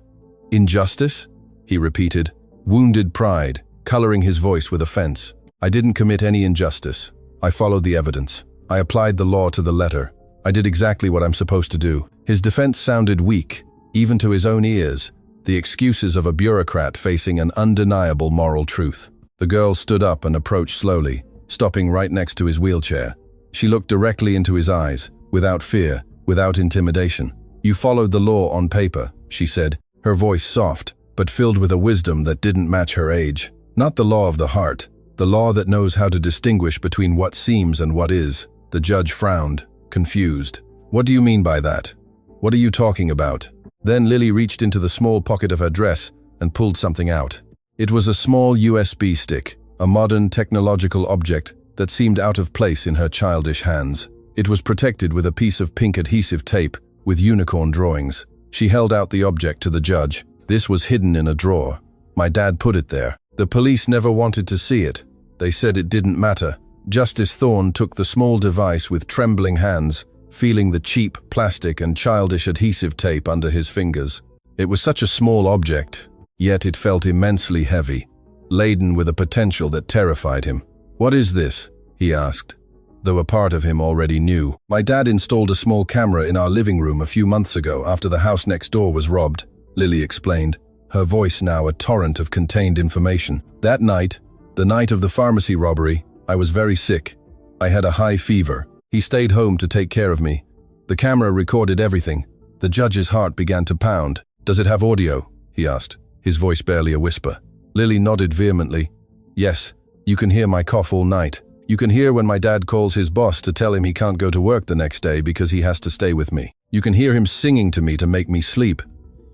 "Injustice?" he repeated, wounded pride, coloring his voice with offense. "I didn't commit any injustice. I followed the evidence. I applied the law to the letter. I did exactly what I'm supposed to do." His defense sounded weak, even to his own ears, the excuses of a bureaucrat facing an undeniable moral truth. The girl stood up and approached slowly, stopping right next to his wheelchair. She looked directly into his eyes, without fear, without intimidation. "You followed the law on paper," she said, her voice soft, but filled with a wisdom that didn't match her age. "Not the law of the heart, the law that knows how to distinguish between what seems and what is." The judge frowned, confused. "What do you mean by that? What are you talking about?" Then Lily reached into the small pocket of her dress and pulled something out. It was a small USB stick, a modern technological object that seemed out of place in her childish hands. It was protected with a piece of pink adhesive tape with unicorn drawings. She held out the object to the judge. "This was hidden in a drawer. My dad put it there. The police never wanted to see it. They said it didn't matter." Justice Thorne took the small device with trembling hands, feeling the cheap plastic and childish adhesive tape under his fingers. It was such a small object, yet it felt immensely heavy, laden with a potential that terrified him. "What is this?" he asked, though a part of him already knew. "My dad installed a small camera in our living room a few months ago after the house next door was robbed," Lily explained, her voice now a torrent of contained information. "That night, the night of the pharmacy robbery, I was very sick. I had a high fever. He stayed home to take care of me. The camera recorded everything." The judge's heart began to pound. "Does it have audio?" he asked, his voice barely a whisper. Lily nodded vehemently. "Yes, you can hear my cough all night. You can hear when my dad calls his boss to tell him he can't go to work the next day because he has to stay with me. You can hear him singing to me to make me sleep.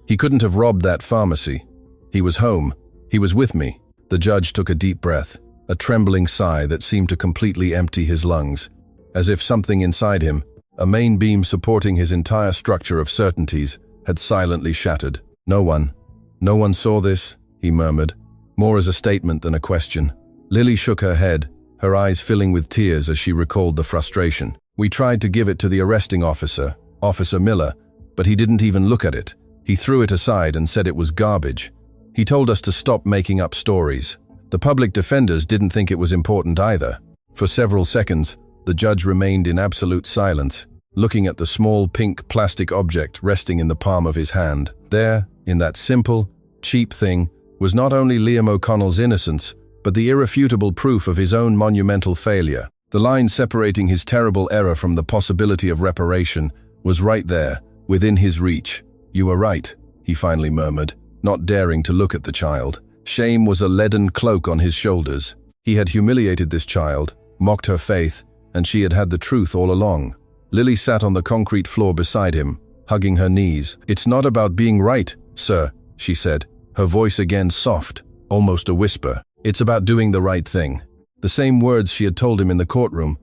He couldn't have robbed that pharmacy. He was home. He was with me." The judge took a deep breath, a trembling sigh that seemed to completely empty his lungs, as if something inside him, a main beam supporting his entire structure of certainties, had silently shattered. No one saw this," he murmured, more as a statement than a question. Lily shook her head, her eyes filling with tears as she recalled the frustration. "We tried to give it to the arresting officer, Officer Miller, but he didn't even look at it. He threw it aside and said it was garbage. He told us to stop making up stories. The public defenders didn't think it was important either." For several seconds, the judge remained in absolute silence, looking at the small pink plastic object resting in the palm of his hand. There, in that simple, cheap thing, was not only Liam O'Connell's innocence, but the irrefutable proof of his own monumental failure. The line separating his terrible error from the possibility of reparation was right there, within his reach. "You were right," he finally murmured, not daring to look at the child. Shame was a leaden cloak on his shoulders. He had humiliated this child, mocked her faith, and she had had the truth all along. Lily sat on the concrete floor beside him, hugging her knees. "It's not about being right, sir," she said, her voice again soft, almost a whisper. "It's about doing the right thing." The same words she had told him in the courtroom,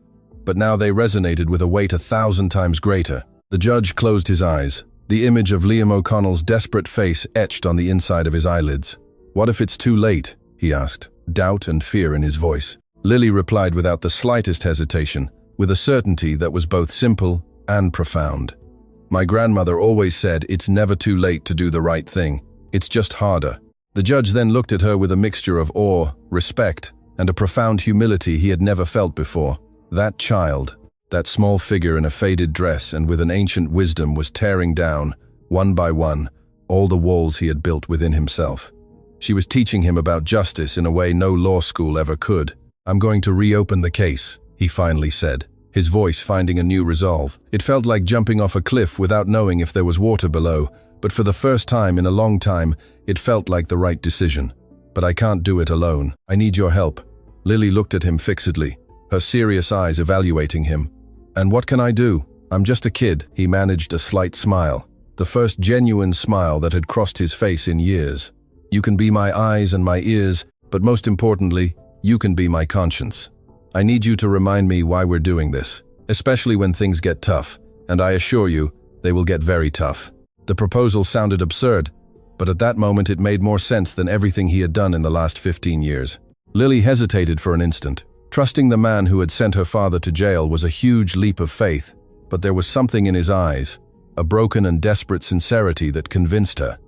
but now they resonated with a weight 1,000 times greater. The judge closed his eyes, the image of Liam O'Connell's desperate face etched on the inside of his eyelids. "What if it's too late?" he asked, doubt and fear in his voice. Lily replied without the slightest hesitation, with a certainty that was both simple and profound. "My grandmother always said it's never too late to do the right thing. It's just harder." The judge then looked at her with a mixture of awe, respect, and a profound humility he had never felt before. That child, that small figure in a faded dress and with an ancient wisdom, was tearing down, one by one, all the walls he had built within himself. She was teaching him about justice in a way no law school ever could. "I'm going to reopen the case," he finally said, his voice finding a new resolve. It felt like jumping off a cliff without knowing if there was water below, but for the first time in a long time, it felt like the right decision. "But I can't do it alone. I need your help." Lily looked at him fixedly, her serious eyes evaluating him. "And what can I do? I'm just a kid." He managed a slight smile, the first genuine smile that had crossed his face in years. "You can be my eyes and my ears, but most importantly, you can be my conscience. I need you to remind me why we're doing this, especially when things get tough, and I assure you, they will get very tough." The proposal sounded absurd, but at that moment it made more sense than everything he had done in the last 15 years. Lily hesitated for an instant. Trusting the man who had sent her father to jail was a huge leap of faith, but there was something in his eyes, a broken and desperate sincerity that convinced her.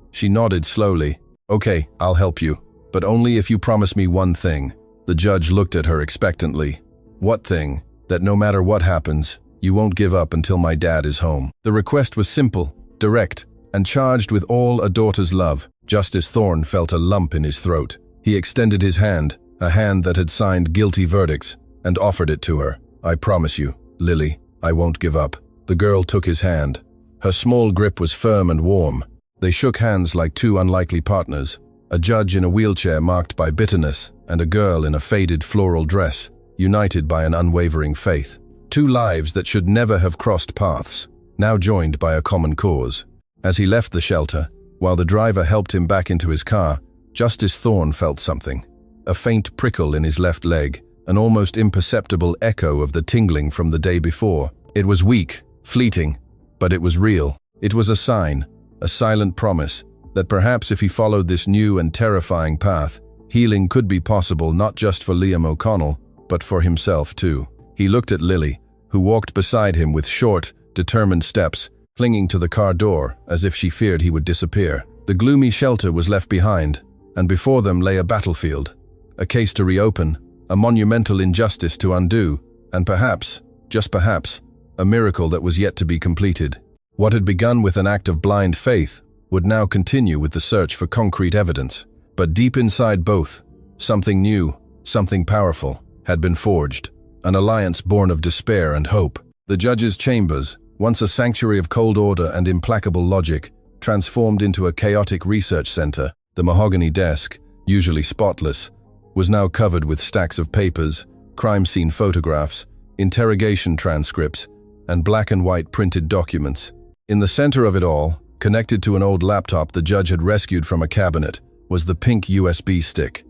She nodded slowly. "Okay, I'll help you, but only if you promise me one thing." The judge looked at her expectantly. "What thing?" "That no matter what happens, you won't give up until my dad is home." The request was simple, direct, and charged with all a daughter's love. Justice Thorne felt a lump in his throat. He extended his hand, a hand that had signed guilty verdicts, and offered it to her. "I promise you, Lily, I won't give up." The girl took his hand. Her small grip was firm and warm. They shook hands like two unlikely partners, a judge in a wheelchair marked by bitterness, and a girl in a faded floral dress, united by an unwavering faith. Two lives that should never have crossed paths, now joined by a common cause. As he left the shelter, while the driver helped him back into his car, Justice Thorne felt something. A faint prickle in his left leg, an almost imperceptible echo of the tingling from the day before. It was weak, fleeting, but it was real. It was a sign, a silent promise, that perhaps if he followed this new and terrifying path, healing could be possible not just for Liam O'Connell, but for himself too. He looked at Lily, who walked beside him with short, determined steps, clinging to the car door as if she feared he would disappear. The gloomy shelter was left behind, and before them lay a battlefield, a case to reopen, a monumental injustice to undo, and perhaps, just perhaps, a miracle that was yet to be completed. What had begun with an act of blind faith would now continue with the search for concrete evidence. But deep inside both, something new, something powerful, had been forged, an alliance born of despair and hope. The judge's chambers, once a sanctuary of cold order and implacable logic, transformed into a chaotic research center. The mahogany desk, usually spotless, was now covered with stacks of papers, crime scene photographs, interrogation transcripts, and black and white printed documents. In the center of it all, connected to an old laptop the judge had rescued from a cabinet, was the pink USB stick.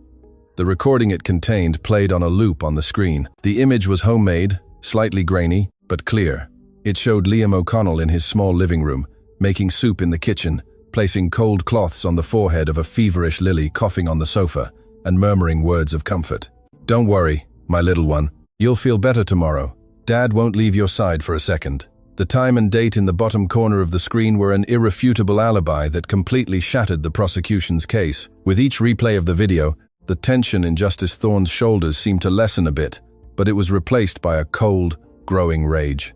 The recording it contained played on a loop on the screen. The image was homemade, slightly grainy, but clear. It showed Liam O'Connell in his small living room, making soup in the kitchen, placing cold cloths on the forehead of a feverish Lily coughing on the sofa, and murmuring words of comfort. "Don't worry, my little one. You'll feel better tomorrow. Dad won't leave your side for a second." The time and date in the bottom corner of the screen were an irrefutable alibi that completely shattered the prosecution's case. With each replay of the video, the tension in Justice Thorne's shoulders seemed to lessen a bit, but it was replaced by a cold, growing rage.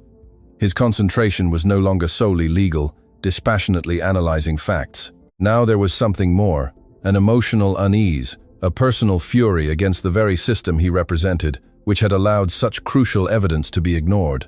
His concentration was no longer solely legal, dispassionately analyzing facts. Now there was something more, an emotional unease, a personal fury against the very system he represented, which had allowed such crucial evidence to be ignored.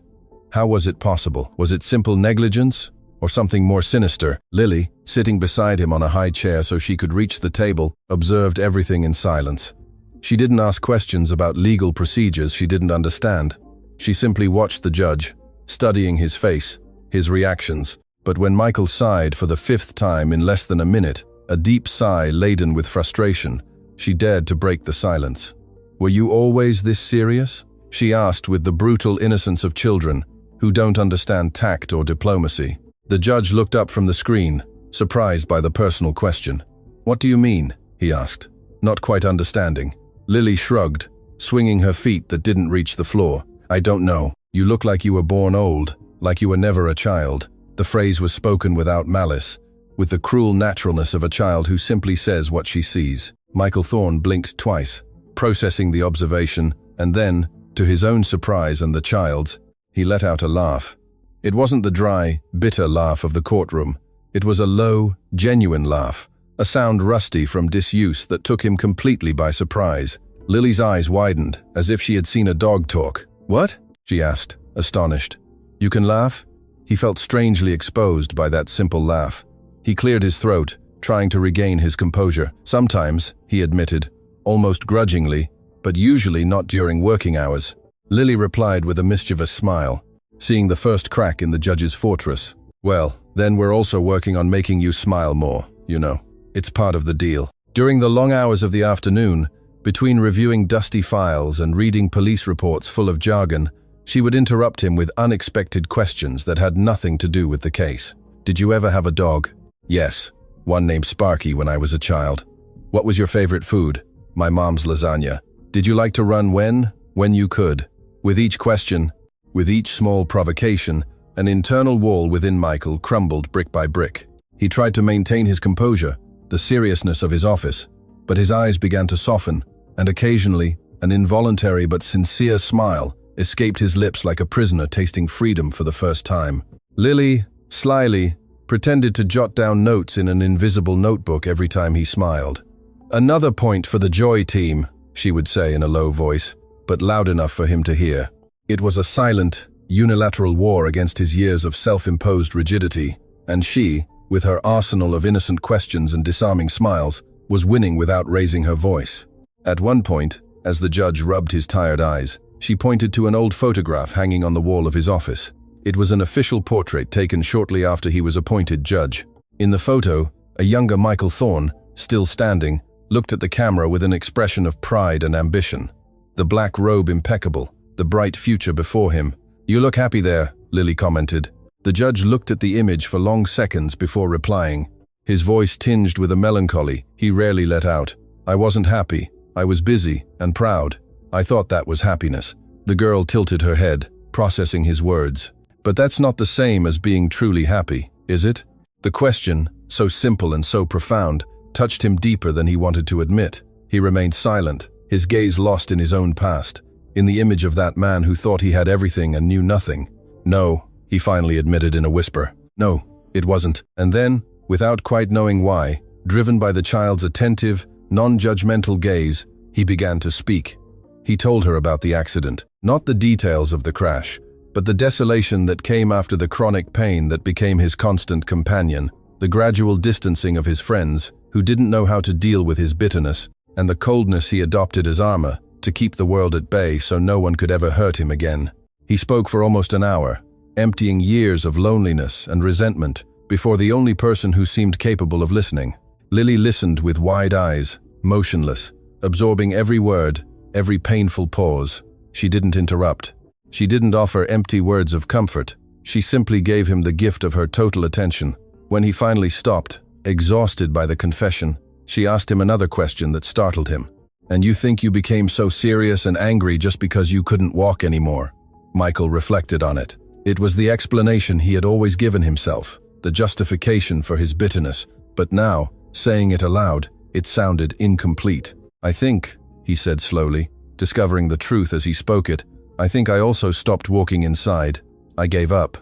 How was it possible? Was it simple negligence, or something more sinister? Lily, sitting beside him on a high chair so she could reach the table, observed everything in silence. She didn't ask questions about legal procedures she didn't understand. She simply watched the judge, studying his face, his reactions. But when Michael sighed for the 5th time in less than a minute, a deep sigh laden with frustration, she dared to break the silence. "Were you always this serious?" she asked with the brutal innocence of children who don't understand tact or diplomacy. The judge looked up from the screen, surprised by the personal question. "What do you mean?" he asked, not quite understanding. Lily shrugged, swinging her feet that didn't reach the floor. "I don't know. You look like you were born old, like you were never a child." The phrase was spoken without malice, with the cruel naturalness of a child who simply says what she sees. Michael Thorne blinked twice, processing the observation, and then, to his own surprise and the child's, he let out a laugh. It wasn't the dry, bitter laugh of the courtroom. It was a low, genuine laugh, a sound rusty from disuse that took him completely by surprise. Lily's eyes widened, as if she had seen a dog talk. "What?" she asked, astonished. "You can laugh?" He felt strangely exposed by that simple laugh. He cleared his throat, trying to regain his composure. Sometimes, he admitted, almost grudgingly, but usually not during working hours. Lily replied with a mischievous smile, seeing the first crack in the judge's fortress. "Well, then we're also working on making you smile more, you know. It's part of the deal." During the long hours of the afternoon, between reviewing dusty files and reading police reports full of jargon, she would interrupt him with unexpected questions that had nothing to do with the case. "Did you ever have a dog?" "Yes, one named Sparky when I was a child." "What was your favorite food?" "My mom's lasagna." "Did you like to run when?" "When you could." With each question, with each small provocation, an internal wall within Michael crumbled brick by brick. He tried to maintain his composure, the seriousness of his office, but his eyes began to soften, and occasionally, an involuntary but sincere smile escaped his lips like a prisoner tasting freedom for the first time. Lily, slyly, pretended to jot down notes in an invisible notebook every time he smiled. "Another point for the Joy team," she would say in a low voice, but loud enough for him to hear. It was a silent, unilateral war against his years of self-imposed rigidity, and she, with her arsenal of innocent questions and disarming smiles, was winning without raising her voice. At one point, as the judge rubbed his tired eyes, she pointed to an old photograph hanging on the wall of his office. It was an official portrait taken shortly after he was appointed judge. In the photo, a younger Michael Thorne, still standing, looked at the camera with an expression of pride and ambition. The black robe impeccable, the bright future before him. "You look happy there," Lily commented. The judge looked at the image for long seconds before replying, his voice tinged with a melancholy he rarely let out. "I wasn't happy. I was busy and proud. I thought that was happiness." The girl tilted her head, processing his words. "But that's not the same as being truly happy, is it?" The question, so simple and so profound, touched him deeper than he wanted to admit. He remained silent, his gaze lost in his own past, in the image of that man who thought he had everything and knew nothing. "No," he finally admitted in a whisper. "No, it wasn't." And then, without quite knowing why, driven by the child's attentive, non-judgmental gaze, he began to speak. He told her about the accident, not the details of the crash, but the desolation that came after the chronic pain that became his constant companion, the gradual distancing of his friends, who didn't know how to deal with his bitterness, and the coldness he adopted as armor, to keep the world at bay so no one could ever hurt him again. He spoke for almost an hour, emptying years of loneliness and resentment before the only person who seemed capable of listening. Lily listened with wide eyes, motionless, absorbing every word, every painful pause. She didn't interrupt. She didn't offer empty words of comfort. She simply gave him the gift of her total attention. When he finally stopped, exhausted by the confession, she asked him another question that startled him. "And you think you became so serious and angry just because you couldn't walk anymore?" Michael reflected on it. It was the explanation he had always given himself, the justification for his bitterness, but now, saying it aloud, it sounded incomplete. "I think," he said slowly, discovering the truth as he spoke it, "I think I also stopped walking inside. I gave up.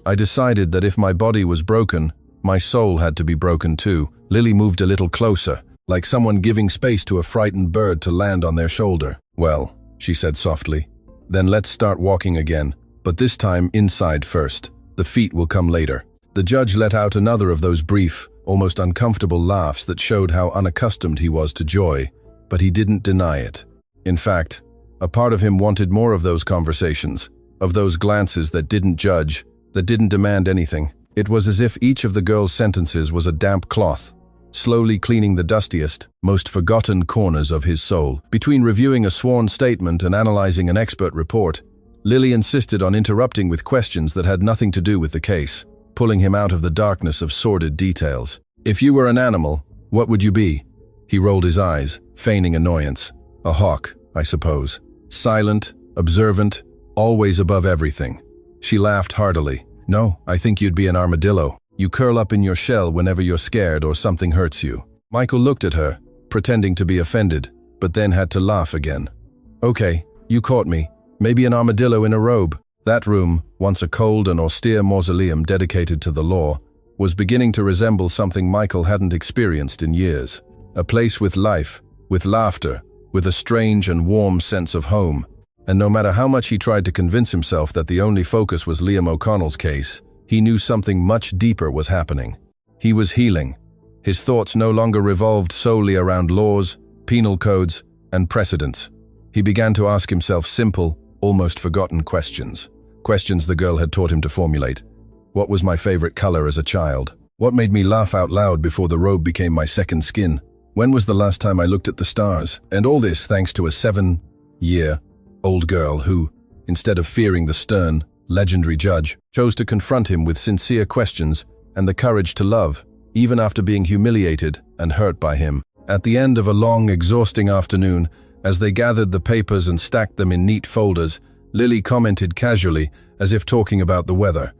I decided that if my body was broken, my soul had to be broken too." Lily moved a little closer, like someone giving space to a frightened bird to land on their shoulder. "Well," she said softly, "then let's start walking again, but this time inside first. The feet will come later." The judge let out another of those brief, almost uncomfortable laughs that showed how unaccustomed he was to joy, but he didn't deny it. In fact, a part of him wanted more of those conversations, of those glances that didn't judge, that didn't demand anything. It was as if each of the girl's sentences was a damp cloth, slowly cleaning the dustiest, most forgotten corners of his soul. Between reviewing a sworn statement and analyzing an expert report, Lily insisted on interrupting with questions that had nothing to do with the case, pulling him out of the darkness of sordid details. "If you were an animal, what would you be?" He rolled his eyes, feigning annoyance. "A hawk, I suppose. Silent, observant, always above everything." She laughed heartily. "No, I think you'd be an armadillo. You curl up in your shell whenever you're scared or something hurts you. Michael looked at her, pretending to be offended, but then had to laugh again. Okay, you caught me. Maybe an armadillo in a robe. That room, once a cold and austere mausoleum dedicated to the law, was beginning to resemble something Michael hadn't experienced in years. A place with life, with laughter, with a strange and warm sense of home. And no matter how much he tried to convince himself that the only focus was Liam O'Connell's case, he knew something much deeper was happening. He was healing. His thoughts no longer revolved solely around laws, penal codes, and precedents. He began to ask himself simple, almost forgotten questions. Questions the girl had taught him to formulate. What was my favorite color as a child? What made me laugh out loud before the robe became my second skin? When was the last time I looked at the stars? And all this thanks to a 7-year-old girl who, instead of fearing the stern, legendary judge, chose to confront him with sincere questions and the courage to love, even after being humiliated and hurt by him. At the end of a long, exhausting afternoon, as they gathered the papers and stacked them in neat folders, Lily commented casually, as if talking about the weather.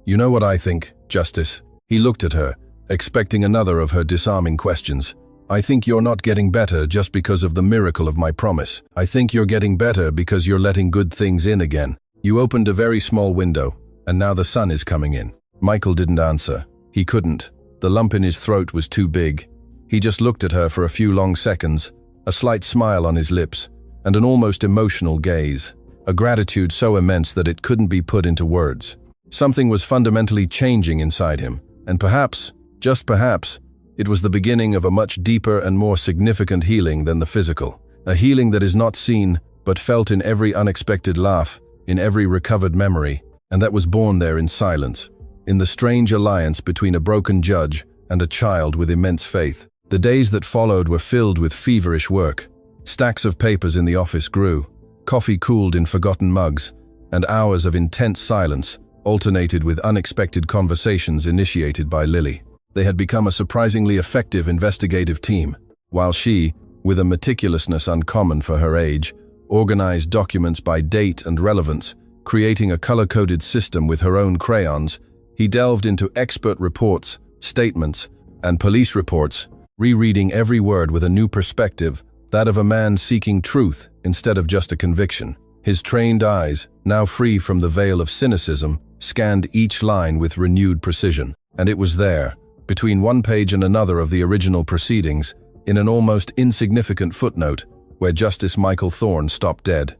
You know what I think, Justice? He looked at her, expecting another of her disarming questions. I think you're not getting better just because of the miracle of my promise. I think you're getting better because you're letting good things in again. You opened a very small window, and now the sun is coming in. Michael didn't answer. He couldn't. The lump in his throat was too big. He just looked at her for a few long seconds, a slight smile on his lips, and an almost emotional gaze. A gratitude so immense that it couldn't be put into words. Something was fundamentally changing inside him, and perhaps, just perhaps, it was the beginning of a much deeper and more significant healing than the physical. A healing that is not seen, but felt in every unexpected laugh, in every recovered memory, and that was born there in silence, in the strange alliance between a broken judge and a child with immense faith. The days that followed were filled with feverish work. Stacks of papers in the office grew, coffee cooled in forgotten mugs, and hours of intense silence alternated with unexpected conversations initiated by Lily. They had become a surprisingly effective investigative team, while she, with a meticulousness uncommon for her age, organized documents by date and relevance, creating a color-coded system with her own crayons. He delved into expert reports, statements, and police reports, rereading every word with a new perspective, that of a man seeking truth instead of just a conviction. His trained eyes, now free from the veil of cynicism, scanned each line with renewed precision. And it was there, between one page and another of the original proceedings, in an almost insignificant footnote, where Justice Michael Thorne stopped dead.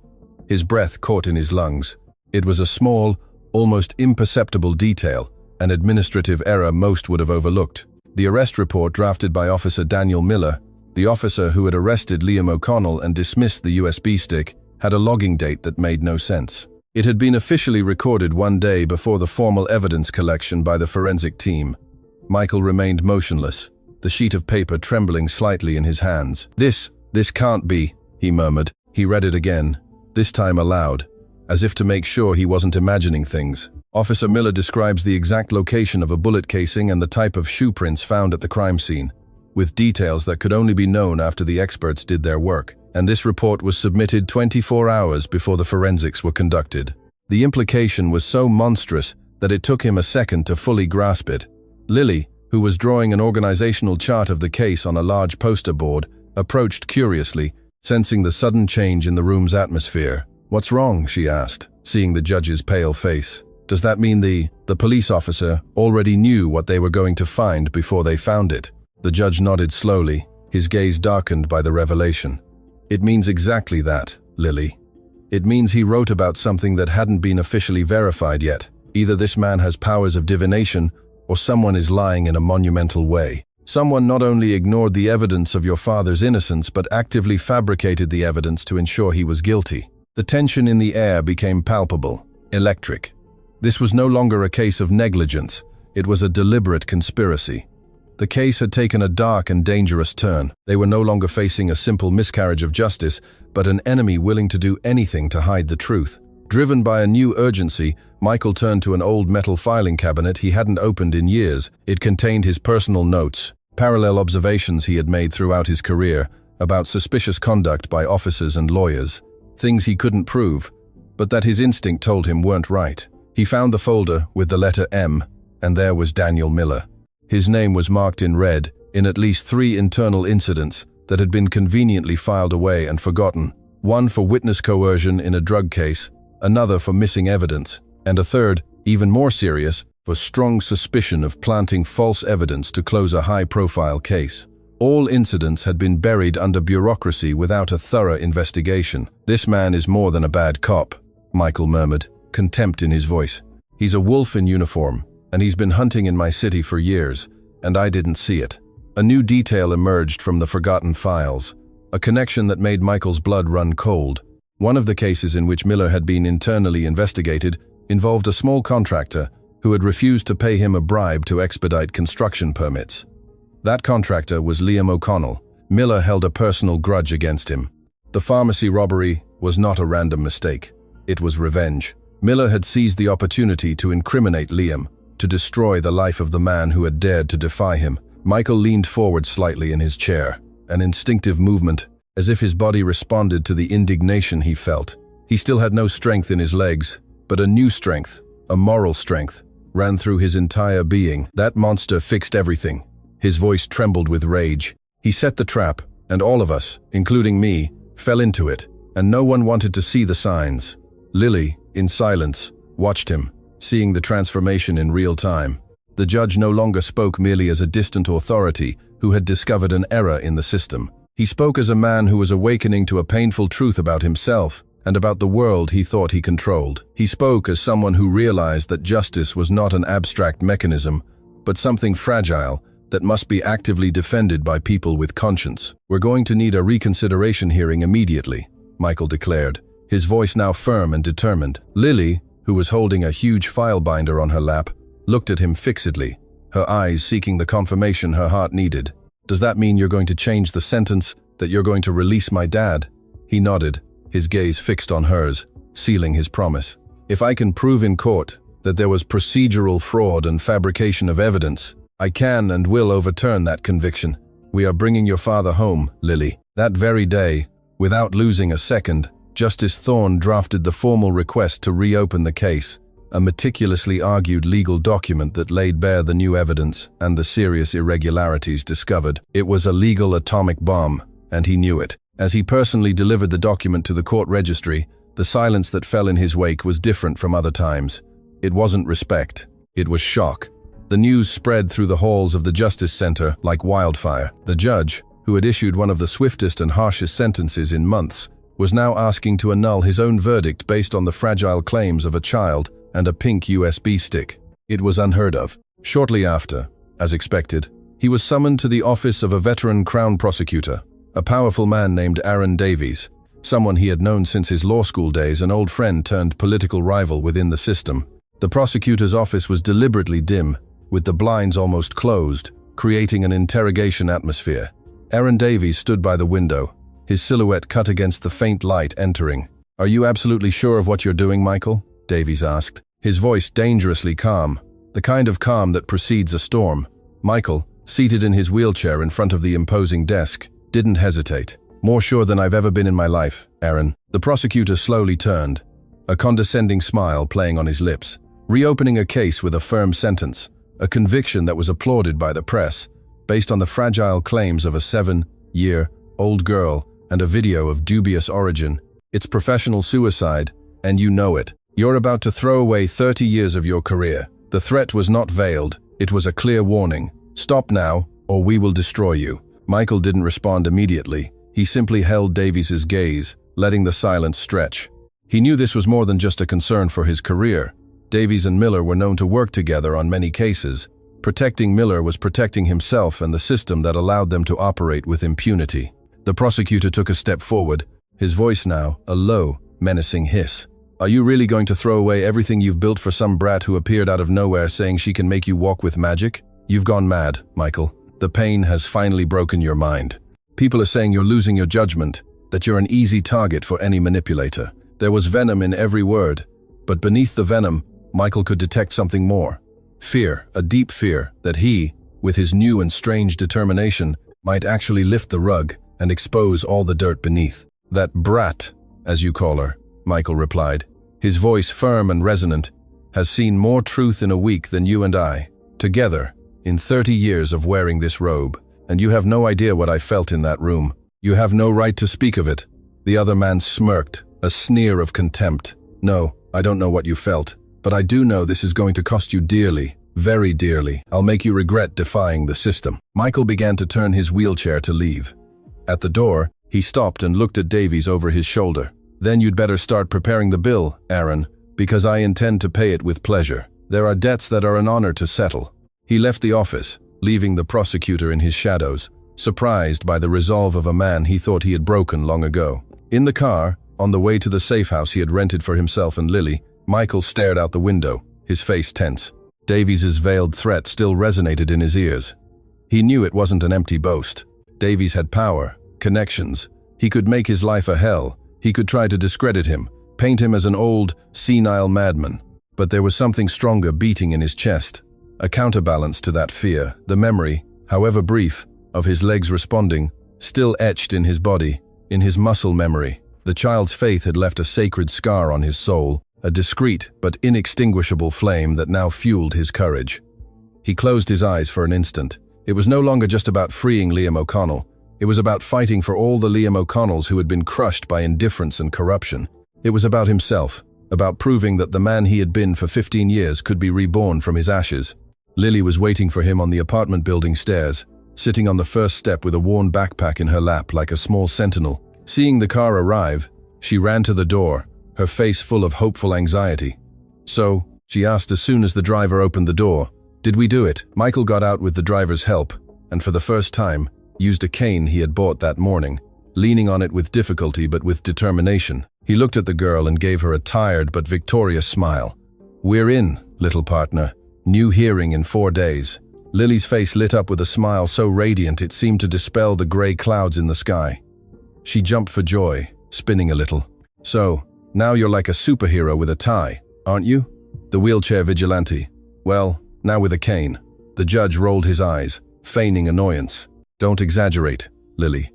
His breath caught in his lungs. It was a small, almost imperceptible detail, an administrative error most would have overlooked. The arrest report drafted by Officer Daniel Miller, the officer who had arrested Liam O'Connell and dismissed the USB stick, had a logging date that made no sense. It had been officially recorded one day before the formal evidence collection by the forensic team. Michael remained motionless, the sheet of paper trembling slightly in his hands. This can't be, he murmured. He read it again, this time aloud, as if to make sure he wasn't imagining things. Officer Miller describes the exact location of a bullet casing and the type of shoe prints found at the crime scene, with details that could only be known after the experts did their work. And this report was submitted 24 hours before the forensics were conducted. The implication was so monstrous that it took him a second to fully grasp it. Lily, who was drawing an organizational chart of the case on a large poster board, approached curiously, sensing the sudden change in the room's atmosphere. "What's wrong?" she asked, seeing the judge's pale face. "Does that mean the police officer already knew what they were going to find before they found it?" The judge nodded slowly, his gaze darkened by the revelation. "It means exactly that, Lily. It means he wrote about something that hadn't been officially verified yet. Either this man has powers of divination, or someone is lying in a monumental way. Someone not only ignored the evidence of your father's innocence, but actively fabricated the evidence to ensure he was guilty." The tension in the air became palpable, electric. This was no longer a case of negligence, it was a deliberate conspiracy. The case had taken a dark and dangerous turn. They were no longer facing a simple miscarriage of justice, but an enemy willing to do anything to hide the truth. Driven by a new urgency, Michael turned to an old metal filing cabinet he hadn't opened in years. It contained his personal notes, parallel observations he had made throughout his career about suspicious conduct by officers and lawyers, things he couldn't prove, but that his instinct told him weren't right. He found the folder with the letter M and there was Daniel Miller. His name was marked in red in at least 3 internal incidents that had been conveniently filed away and forgotten, one for witness coercion in a drug case, another for missing evidence, and a third, even more serious, for strong suspicion of planting false evidence to close a high-profile case. All incidents had been buried under bureaucracy without a thorough investigation. "This man is more than a bad cop," Michael murmured, contempt in his voice. "He's a wolf in uniform, and he's been hunting in my city for years, and I didn't see it." A new detail emerged from the forgotten files, a connection that made Michael's blood run cold. One of the cases in which Miller had been internally investigated involved a small contractor who had refused to pay him a bribe to expedite construction permits. That contractor was Liam O'Connell. Miller held a personal grudge against him. The pharmacy robbery was not a random mistake. It was revenge. Miller had seized the opportunity to incriminate Liam, to destroy the life of the man who had dared to defy him. Michael leaned forward slightly in his chair, an instinctive movement, as if his body responded to the indignation he felt. He still had no strength in his legs, but a new strength, a moral strength, ran through his entire being. That monster fixed everything. His voice trembled with rage. He set the trap, and all of us, including me, fell into it, and no one wanted to see the signs. Lily, in silence, watched him, seeing the transformation in real time. The judge no longer spoke merely as a distant authority who had discovered an error in the system. He spoke as a man who was awakening to a painful truth about himself and about the world he thought he controlled. He spoke as someone who realized that justice was not an abstract mechanism, but something fragile that must be actively defended by people with conscience. "We're going to need a reconsideration hearing immediately," Michael declared, his voice now firm and determined. Lily, who was holding a huge file binder on her lap, looked at him fixedly, her eyes seeking the confirmation her heart needed. "Does that mean you're going to change the sentence, that you're going to release my dad?" He nodded, his gaze fixed on hers, sealing his promise. "If I can prove in court that there was procedural fraud and fabrication of evidence, I can and will overturn that conviction. We are bringing your father home, Lily." That very day, without losing a second, Justice Thorne drafted the formal request to reopen the case, a meticulously argued legal document that laid bare the new evidence and the serious irregularities discovered. It was a legal atomic bomb, and he knew it. As he personally delivered the document to the court registry, the silence that fell in his wake was different from other times. It wasn't respect, it was shock. The news spread through the halls of the Justice Center like wildfire. The judge, who had issued one of the swiftest and harshest sentences in months, was now asking to annul his own verdict based on the fragile claims of a child and a pink USB stick. It was unheard of. Shortly after, as expected, he was summoned to the office of a veteran Crown prosecutor, a powerful man named Aaron Davies, someone he had known since his law school days, an old friend turned political rival within the system. The prosecutor's office was deliberately dim, with the blinds almost closed, creating an interrogation atmosphere. Aaron Davies stood by the window, his silhouette cut against the faint light entering. "Are you absolutely sure of what you're doing, Michael?" Davies asked, his voice dangerously calm, the kind of calm that precedes a storm. Michael, seated in his wheelchair in front of the imposing desk, didn't hesitate. "More sure than I've ever been in my life, Aaron." The prosecutor slowly turned, a condescending smile playing on his lips, reopening a case with a firm sentence, a conviction that was applauded by the press, based on the fragile claims of a 7-year-old girl and a video of dubious origin. "It's professional suicide, and you know it. You're about to throw away 30 years of your career." The threat was not veiled, it was a clear warning. "Stop now, or we will destroy you." Michael didn't respond immediately. He simply held Davies's gaze, letting the silence stretch. He knew this was more than just a concern for his career. Davies and Miller were known to work together on many cases. Protecting Miller was protecting himself and the system that allowed them to operate with impunity. The prosecutor took a step forward, his voice now a low, menacing hiss. "Are you really going to throw away everything you've built for some brat who appeared out of nowhere saying she can make you walk with magic? You've gone mad, Michael. The pain has finally broken your mind. People are saying you're losing your judgment, that you're an easy target for any manipulator." There was venom in every word, but beneath the venom, Michael could detect something more. Fear, a deep fear, that he, with his new and strange determination, might actually lift the rug and expose all the dirt beneath. "That brat, as you call her," Michael replied, his voice firm and resonant, "has seen more truth in a week than you and I. Together, in 30 years of wearing this robe, and you have no idea what I felt in that room. You have no right to speak of it." The other man smirked, a sneer of contempt. "No, I don't know what you felt, but I do know this is going to cost you dearly, very dearly. I'll make you regret defying the system." Michael began to turn his wheelchair to leave. At the door, he stopped and looked at Davies over his shoulder. "Then you'd better start preparing the bill, Aaron, because I intend to pay it with pleasure. There are debts that are an honor to settle." He left the office, leaving the prosecutor in his shadows, surprised by the resolve of a man he thought he had broken long ago. In the car, on the way to the safe house he had rented for himself and Lily, Michael stared out the window, his face tense. Davies's veiled threat still resonated in his ears. He knew it wasn't an empty boast. Davies had power, connections. He could make his life a hell. He could try to discredit him, paint him as an old, senile madman. But there was something stronger beating in his chest, a counterbalance to that fear, the memory, however brief, of his legs responding, still etched in his body, in his muscle memory. The child's faith had left a sacred scar on his soul, a discreet but inextinguishable flame that now fueled his courage. He closed his eyes for an instant. It was no longer just about freeing Liam O'Connell. It was about fighting for all the Liam O'Connells who had been crushed by indifference and corruption. It was about himself, about proving that the man he had been for 15 years could be reborn from his ashes. Lily was waiting for him on the apartment building stairs, sitting on the first step with a worn backpack in her lap like a small sentinel. Seeing the car arrive, she ran to the door, her face full of hopeful anxiety. "So," she asked as soon as the driver opened the door, "did we do it?" Michael got out with the driver's help, and for the first time, used a cane he had bought that morning, leaning on it with difficulty but with determination. He looked at the girl and gave her a tired but victorious smile. "We're in, little partner. New hearing in 4 days." Lily's face lit up with a smile so radiant it seemed to dispel the gray clouds in the sky. She jumped for joy, spinning a little. "So, now you're like a superhero with a tie, aren't you? The wheelchair vigilante. Well, now with a cane." The judge rolled his eyes, feigning annoyance. "Don't exaggerate, Lily."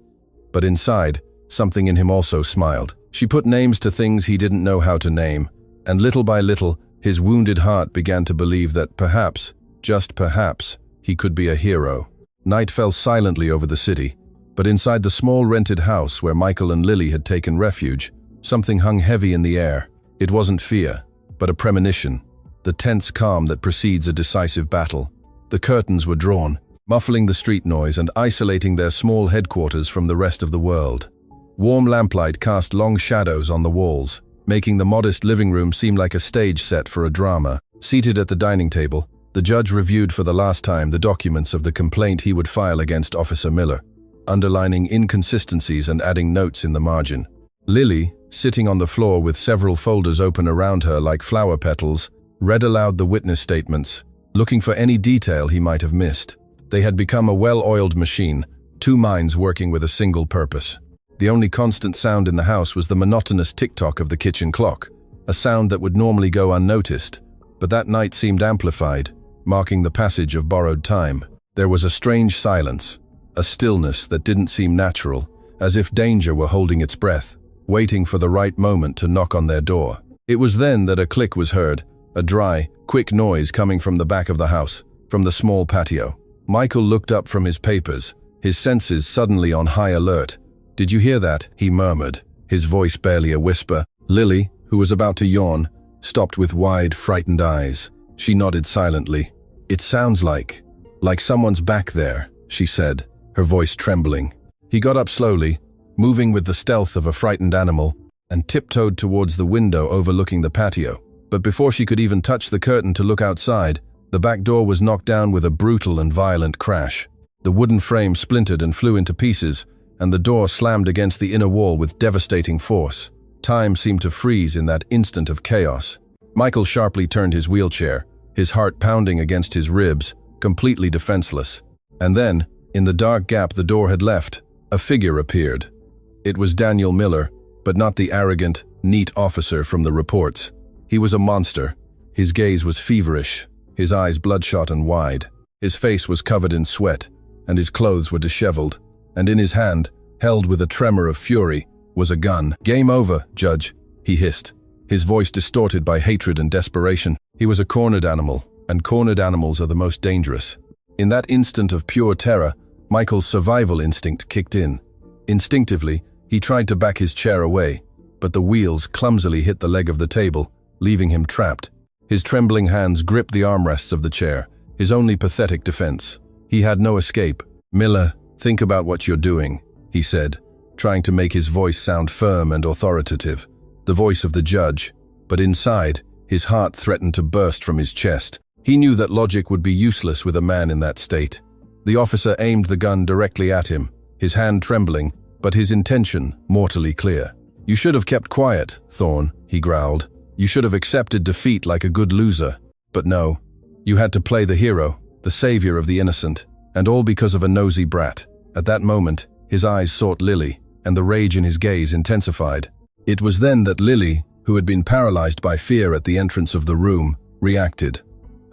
But inside, something in him also smiled. She put names to things he didn't know how to name, and little by little, his wounded heart began to believe that perhaps, just perhaps, he could be a hero. Night fell silently over the city, but inside the small rented house where Michael and Lily had taken refuge, something hung heavy in the air. It wasn't fear, but a premonition, the tense calm that precedes a decisive battle. The curtains were drawn, muffling the street noise and isolating their small headquarters from the rest of the world. Warm lamplight cast long shadows on the walls, making the modest living room seem like a stage set for a drama. Seated at the dining table, the judge reviewed for the last time the documents of the complaint he would file against Officer Miller, underlining inconsistencies and adding notes in the margin. Lily, sitting on the floor with several folders open around her like flower petals, read aloud the witness statements, looking for any detail he might have missed. They had become a well-oiled machine, two minds working with a single purpose. The only constant sound in the house was the monotonous tick-tock of the kitchen clock, a sound that would normally go unnoticed, but that night seemed amplified, marking the passage of borrowed time. There was a strange silence, a stillness that didn't seem natural, as if danger were holding its breath, waiting for the right moment to knock on their door. It was then that a click was heard, a dry, quick noise coming from the back of the house, from the small patio. Michael looked up from his papers, his senses suddenly on high alert. "Did you hear that?" he murmured, his voice barely a whisper. Lily, who was about to yawn, stopped with wide, frightened eyes. She nodded silently. "It sounds like someone's back there," she said, her voice trembling. He got up slowly, moving with the stealth of a frightened animal, and tiptoed towards the window overlooking the patio. But before she could even touch the curtain to look outside, the back door was knocked down with a brutal and violent crash. The wooden frame splintered and flew into pieces, and the door slammed against the inner wall with devastating force. Time seemed to freeze in that instant of chaos. Michael sharply turned his wheelchair, his heart pounding against his ribs, completely defenseless. And then, in the dark gap the door had left, a figure appeared. It was Daniel Miller, but not the arrogant, neat officer from the reports. He was a monster. His gaze was feverish, his eyes bloodshot and wide. His face was covered in sweat, and his clothes were disheveled. And in his hand, held with a tremor of fury, was a gun. "Game over, Judge," he hissed, his voice distorted by hatred and desperation. He was a cornered animal, and cornered animals are the most dangerous. In that instant of pure terror, Michael's survival instinct kicked in. Instinctively, he tried to back his chair away, but the wheels clumsily hit the leg of the table, leaving him trapped. His trembling hands gripped the armrests of the chair, his only pathetic defense. He had no escape. "Miller, think about what you're doing," he said, trying to make his voice sound firm and authoritative, the voice of the judge. But inside, his heart threatened to burst from his chest. He knew that logic would be useless with a man in that state. The officer aimed the gun directly at him, his hand trembling, but his intention mortally clear. "You should have kept quiet, Thorne," he growled. "You should have accepted defeat like a good loser. But no, you had to play the hero, the savior of the innocent, and all because of a nosy brat." At that moment, his eyes sought Lily, and the rage in his gaze intensified. It was then that Lily, who had been paralyzed by fear at the entrance of the room, reacted.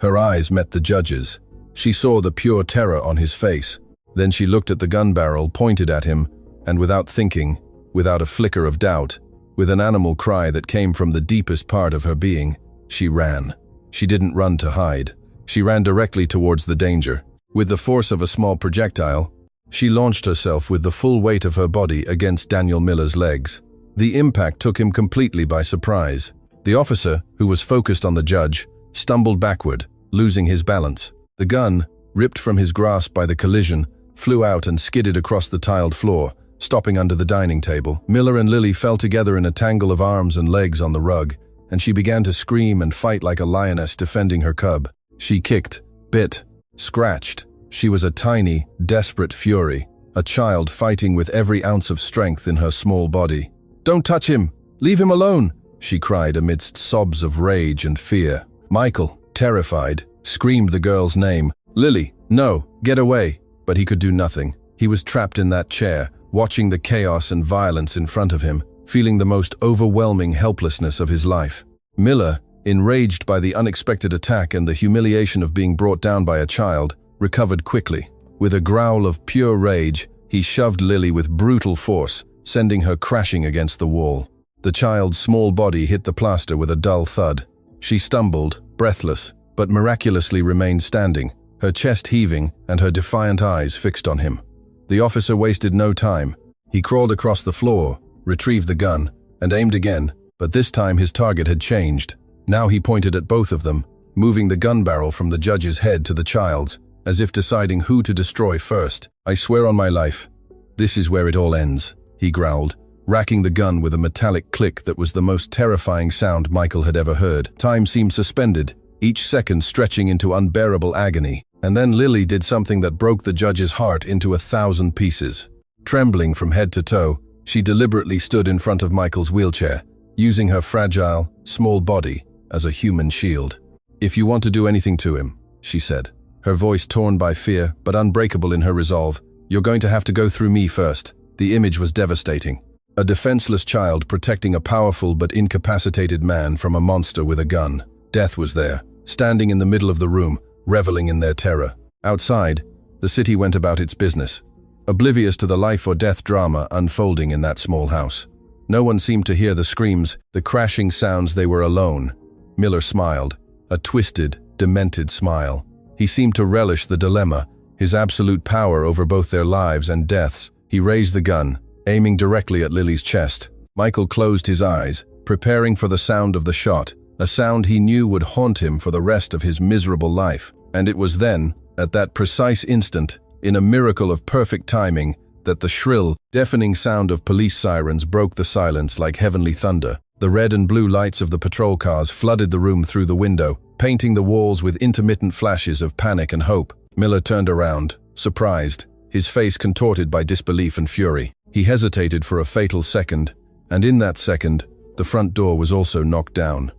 Her eyes met the judge's. She saw the pure terror on his face. Then she looked at the gun barrel pointed at him, and without thinking, without a flicker of doubt, with an animal cry that came from the deepest part of her being, she ran. She didn't run to hide. She ran directly towards the danger. With the force of a small projectile, she launched herself with the full weight of her body against Daniel Miller's legs. The impact took him completely by surprise. The officer, who was focused on the judge, stumbled backward, losing his balance. The gun, ripped from his grasp by the collision, flew out and skidded across the tiled floor, stopping under the dining table. Miller and Lily fell together in a tangle of arms and legs on the rug, and she began to scream and fight like a lioness defending her cub. She kicked, bit, scratched. She was a tiny, desperate fury, a child fighting with every ounce of strength in her small body. "Don't touch him! Leave him alone!" she cried amidst sobs of rage and fear. Michael, terrified, screamed the girl's name. "Lily, no, get away!" But he could do nothing. He was trapped in that chair, watching the chaos and violence in front of him, feeling the most overwhelming helplessness of his life. Miller, enraged by the unexpected attack and the humiliation of being brought down by a child, recovered quickly. With a growl of pure rage, he shoved Lily with brutal force, sending her crashing against the wall. The child's small body hit the plaster with a dull thud. She stumbled, breathless, but miraculously remained standing, her chest heaving and her defiant eyes fixed on him. The officer wasted no time. He crawled across the floor, retrieved the gun, and aimed again, but this time his target had changed. Now he pointed at both of them, moving the gun barrel from the judge's head to the child's, as if deciding who to destroy first. "I swear on my life, this is where it all ends," he growled, racking the gun with a metallic click that was the most terrifying sound Michael had ever heard. Time seemed suspended, each second stretching into unbearable agony. And then Lily did something that broke the judge's heart into 1,000 pieces. Trembling from head to toe, she deliberately stood in front of Michael's wheelchair, using her fragile, small body as a human shield. "If you want to do anything to him," she said, her voice torn by fear but unbreakable in her resolve, "you're going to have to go through me first." The image was devastating. A defenseless child protecting a powerful but incapacitated man from a monster with a gun. Death was there, standing in the middle of the room, reveling in their terror. Outside, the city went about its business, oblivious to the life or death drama unfolding in that small house. No one seemed to hear the screams, the crashing sounds. They were alone. Miller smiled, a twisted, demented smile. He seemed to relish the dilemma, his absolute power over both their lives and deaths. He raised the gun, aiming directly at Lily's chest. Michael closed his eyes, preparing for the sound of the shot, a sound he knew would haunt him for the rest of his miserable life. And it was then, at that precise instant, in a miracle of perfect timing, that the shrill, deafening sound of police sirens broke the silence like heavenly thunder. The red and blue lights of the patrol cars flooded the room through the window, painting the walls with intermittent flashes of panic and hope. Miller turned around, surprised, his face contorted by disbelief and fury. He hesitated for a fatal second, and in that second, the front door was also knocked down.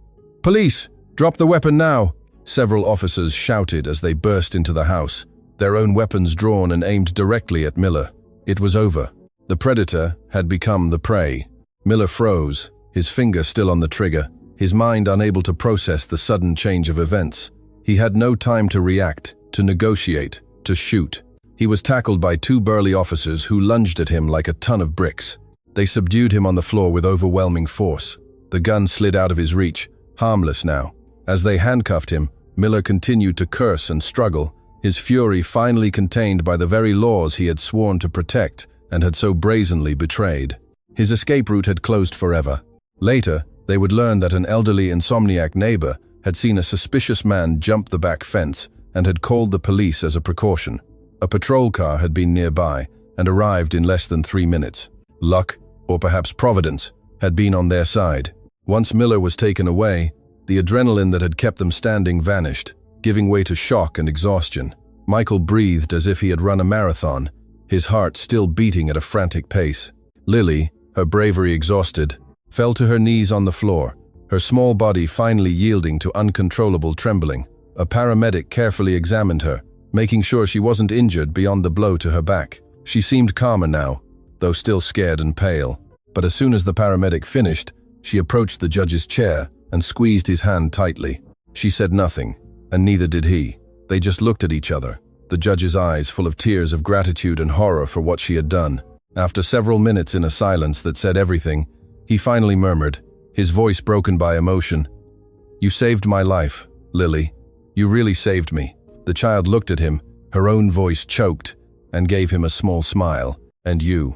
"Police! Drop the weapon now!" Several officers shouted as they burst into the house, their own weapons drawn and aimed directly at Miller. It was over. The predator had become the prey. Miller froze, his finger still on the trigger, his mind unable to process the sudden change of events. He had no time to react, to negotiate, to shoot. He was tackled by two burly officers who lunged at him like a ton of bricks. They subdued him on the floor with overwhelming force. The gun slid out of his reach, harmless now. As they handcuffed him, Miller continued to curse and struggle, his fury finally contained by the very laws he had sworn to protect and had so brazenly betrayed. His escape route had closed forever. Later, they would learn that an elderly insomniac neighbor had seen a suspicious man jump the back fence and had called the police as a precaution. A patrol car had been nearby and arrived in less than 3 minutes. Luck, or perhaps providence, had been on their side. Once Miller was taken away, the adrenaline that had kept them standing vanished, giving way to shock and exhaustion. Michael breathed as if he had run a marathon, his heart still beating at a frantic pace. Lily, her bravery exhausted, fell to her knees on the floor, her small body finally yielding to uncontrollable trembling. A paramedic carefully examined her, making sure she wasn't injured beyond the blow to her back. She seemed calmer now, though still scared and pale. But as soon as the paramedic finished, she approached the judge's chair and squeezed his hand tightly. She said nothing, and neither did he. They just looked at each other, the judge's eyes full of tears of gratitude and horror for what she had done. After several minutes in a silence that said everything, he finally murmured, his voice broken by emotion, "You saved my life, Lily. You really saved me." The child looked at him, her own voice choked, and gave him a small smile. "And you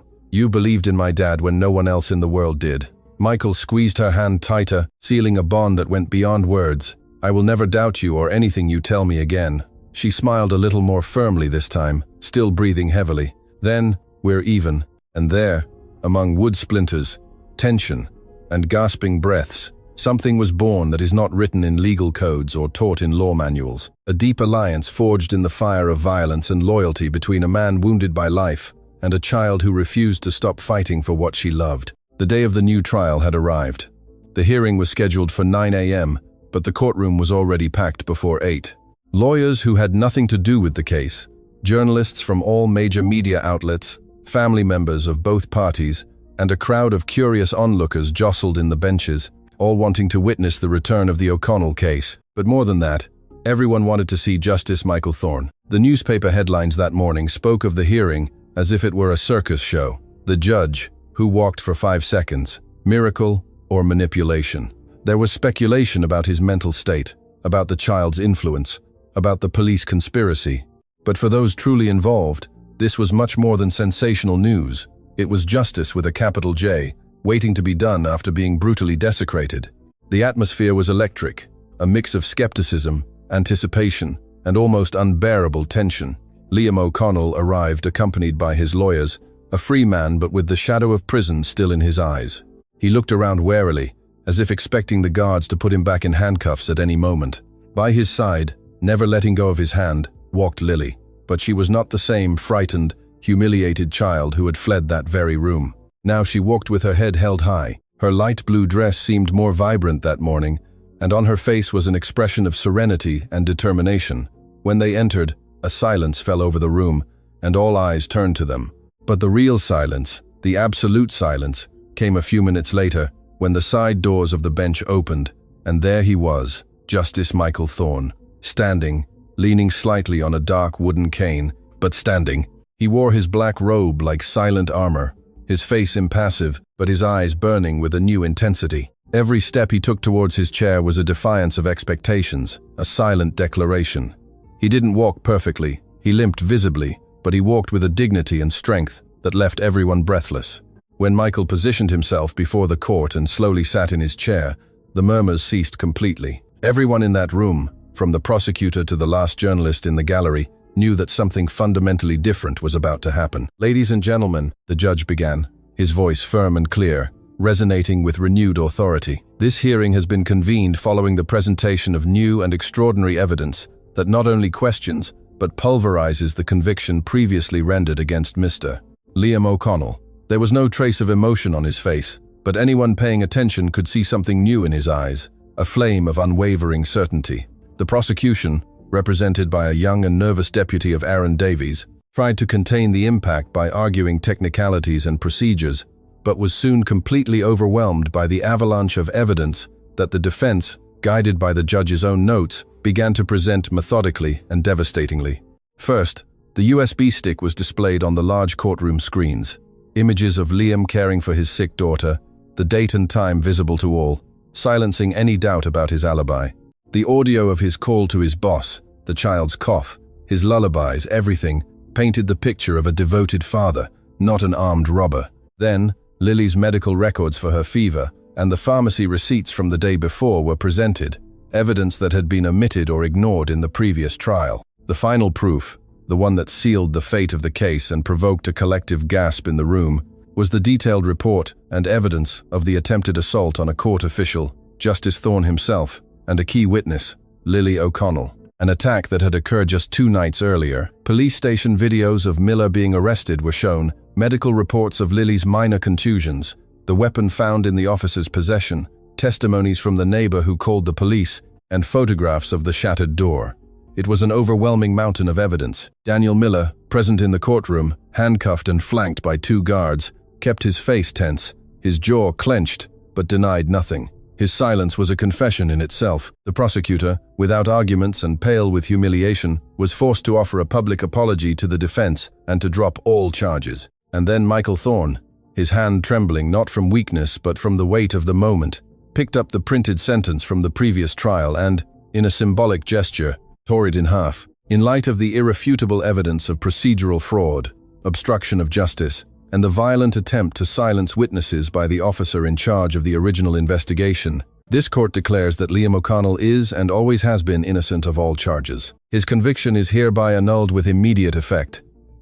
believed in my dad when no one else in the world did." Michael squeezed her hand tighter, sealing a bond that went beyond words. "I will never doubt you or anything you tell me again." She smiled a little more firmly this time, still breathing heavily. "Then, we're even." And there, among wood splinters, tension, and gasping breaths, something was born that is not written in legal codes or taught in law manuals. A deep alliance forged in the fire of violence and loyalty between a man wounded by life and a child who refused to stop fighting for what she loved. The day of the new trial had arrived. The hearing was scheduled for 9 a.m., but the courtroom was already packed before 8. Lawyers who had nothing to do with the case, journalists from all major media outlets, family members of both parties, and a crowd of curious onlookers jostled in the benches, all wanting to witness the return of the O'Connell case. But more than that, everyone wanted to see Justice Michael Thorne. The newspaper headlines that morning spoke of the hearing as if it were a circus show. The judge, who walked for 5 seconds, miracle or manipulation. There was speculation about his mental state, about the child's influence, about the police conspiracy. But for those truly involved, this was much more than sensational news. It was justice with a capital J, waiting to be done after being brutally desecrated. The atmosphere was electric, a mix of skepticism, anticipation, and almost unbearable tension. Liam O'Connell arrived accompanied by his lawyers, a free man but with the shadow of prison still in his eyes. He looked around warily, as if expecting the guards to put him back in handcuffs at any moment. By his side, never letting go of his hand, walked Lily, but she was not the same frightened, humiliated child who had fled that very room. Now she walked with her head held high. Her light blue dress seemed more vibrant that morning, and on her face was an expression of serenity and determination. When they entered, a silence fell over the room, and all eyes turned to them. But the real silence, the absolute silence, came a few minutes later, when the side doors of the bench opened, and there he was, Justice Michael Thorne, standing, leaning slightly on a dark wooden cane, but standing. He wore his black robe like silent armor, his face impassive, but his eyes burning with a new intensity. Every step he took towards his chair was a defiance of expectations, a silent declaration. He didn't walk perfectly, he limped visibly, but he walked with a dignity and strength that left everyone breathless. When Michael positioned himself before the court and slowly sat in his chair, the murmurs ceased completely. Everyone in that room, from the prosecutor to the last journalist in the gallery, knew that something fundamentally different was about to happen. "Ladies and gentlemen," the judge began, his voice firm and clear, resonating with renewed authority. "This hearing has been convened following the presentation of new and extraordinary evidence that not only questions, but pulverizes the conviction previously rendered against Mr. Liam O'Connell." There was no trace of emotion on his face, but anyone paying attention could see something new in his eyes, a flame of unwavering certainty. The prosecution, represented by a young and nervous deputy of Aaron Davies, tried to contain the impact by arguing technicalities and procedures, but was soon completely overwhelmed by the avalanche of evidence that the defense, guided by the judge's own notes, began to present methodically and devastatingly. First, the USB stick was displayed on the large courtroom screens. Images of Liam caring for his sick daughter, the date and time visible to all, silencing any doubt about his alibi. The audio of his call to his boss, the child's cough, his lullabies, everything painted the picture of a devoted father, not an armed robber. Then, Lily's medical records for her fever and the pharmacy receipts from the day before were presented, evidence that had been omitted or ignored in the previous trial. The final proof, the one that sealed the fate of the case and provoked a collective gasp in the room, was the detailed report and evidence of the attempted assault on a court official, Justice Thorne himself, and a key witness, Lily O'Connell. An attack that had occurred just 2 nights earlier. Police station videos of Miller being arrested were shown, medical reports of Lily's minor contusions, the weapon found in the officer's possession, testimonies from the neighbor who called the police, and photographs of the shattered door. It was an overwhelming mountain of evidence. Daniel Miller, present in the courtroom, handcuffed and flanked by 2 guards, kept his face tense, his jaw clenched, but denied nothing. His silence was a confession in itself. The prosecutor, without arguments and pale with humiliation, was forced to offer a public apology to the defense and to drop all charges. And then Michael Thorne, his hand trembling not from weakness but from the weight of the moment, picked up the printed sentence from the previous trial and, in a symbolic gesture, tore it in half. In light of the irrefutable evidence of procedural fraud, obstruction of justice, and the violent attempt to silence witnesses by the officer in charge of the original investigation, this court declares that Liam O'Connell is and always has been innocent of all charges. His conviction is hereby annulled with immediate effect.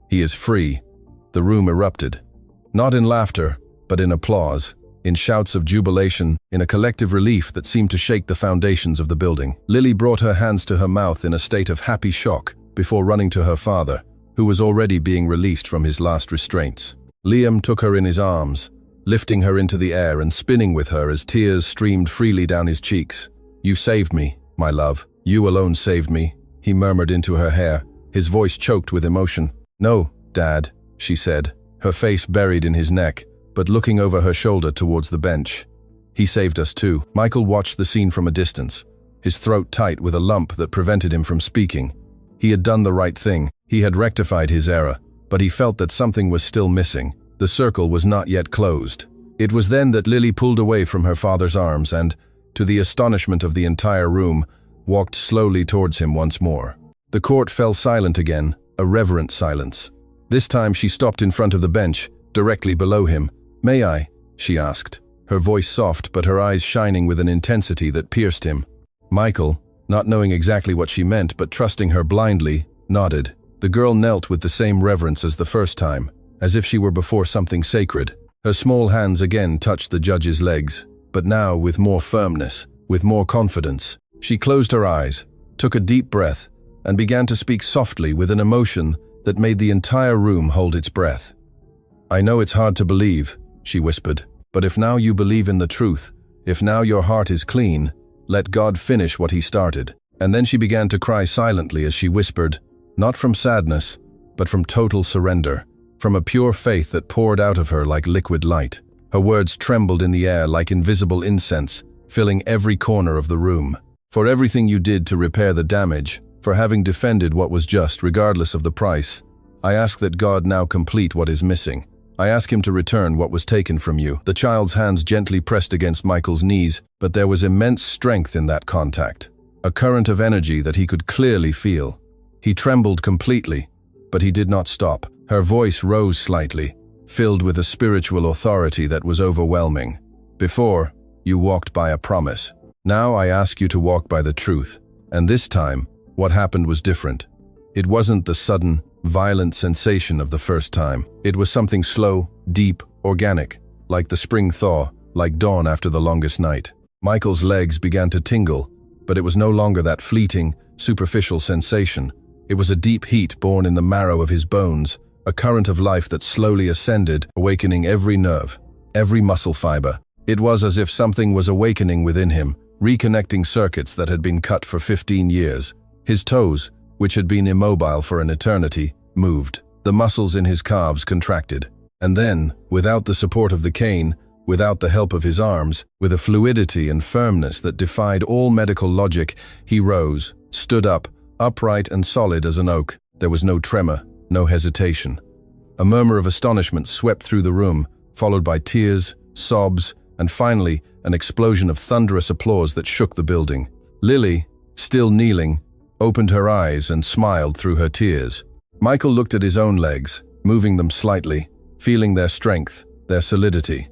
He is free. The room erupted. Not in laughter, but in applause, in shouts of jubilation, in a collective relief that seemed to shake the foundations of the building. Lily brought her hands to her mouth in a state of happy shock before running to her father, who was already being released from his last restraints. Liam took her in his arms, lifting her into the air and spinning with her as tears streamed freely down his cheeks. "You saved me, my love. You alone saved me," he murmured into her hair, his voice choked with emotion. "No, Dad," she said, her face buried in his neck, but looking over her shoulder towards the bench. "He saved us too." Michael watched the scene from a distance, his throat tight with a lump that prevented him from speaking. He had done the right thing. He had rectified his error. But he felt that something was still missing. The circle was not yet closed. It was then that Lily pulled away from her father's arms and, to the astonishment of the entire room, walked slowly towards him once more. The court fell silent again, a reverent silence. This time she stopped in front of the bench, directly below him. "May I?" she asked, her voice soft but her eyes shining with an intensity that pierced him. Michael, not knowing exactly what she meant but trusting her blindly, nodded. The girl knelt with the same reverence as the first time, as if she were before something sacred. Her small hands again touched the judge's legs, but now with more firmness, with more confidence. She closed her eyes, took a deep breath, and began to speak softly with an emotion that made the entire room hold its breath. "I know it's hard to believe," she whispered, "but if now you believe in the truth, if now your heart is clean, let God finish what he started." And then she began to cry silently as she whispered, not from sadness, but from total surrender, from a pure faith that poured out of her like liquid light. Her words trembled in the air like invisible incense, filling every corner of the room. "For everything you did to repair the damage, for having defended what was just regardless of the price, I ask that God now complete what is missing. I ask him to return what was taken from you." The child's hands gently pressed against Michael's knees, but there was immense strength in that contact, a current of energy that he could clearly feel. He trembled completely, but he did not stop. Her voice rose slightly, filled with a spiritual authority that was overwhelming. "Before, you walked by a promise. Now I ask you to walk by the truth." And this time, what happened was different. It wasn't the sudden, violent sensation of the first time. It was something slow, deep, organic, like the spring thaw, like dawn after the longest night. Michael's legs began to tingle, but it was no longer that fleeting, superficial sensation. It was a deep heat born in the marrow of his bones, a current of life that slowly ascended, awakening every nerve, every muscle fiber. It was as if something was awakening within him, reconnecting circuits that had been cut for 15 years. His toes, which had been immobile for an eternity, moved. The muscles in his calves contracted. And then, without the support of the cane, without the help of his arms, with a fluidity and firmness that defied all medical logic, he rose, stood up, upright and solid as an oak. There was no tremor, no hesitation. A murmur of astonishment swept through the room, followed by tears, sobs, and finally, an explosion of thunderous applause that shook the building. Lily, still kneeling, opened her eyes and smiled through her tears. Michael looked at his own legs, moving them slightly, feeling their strength, their solidity.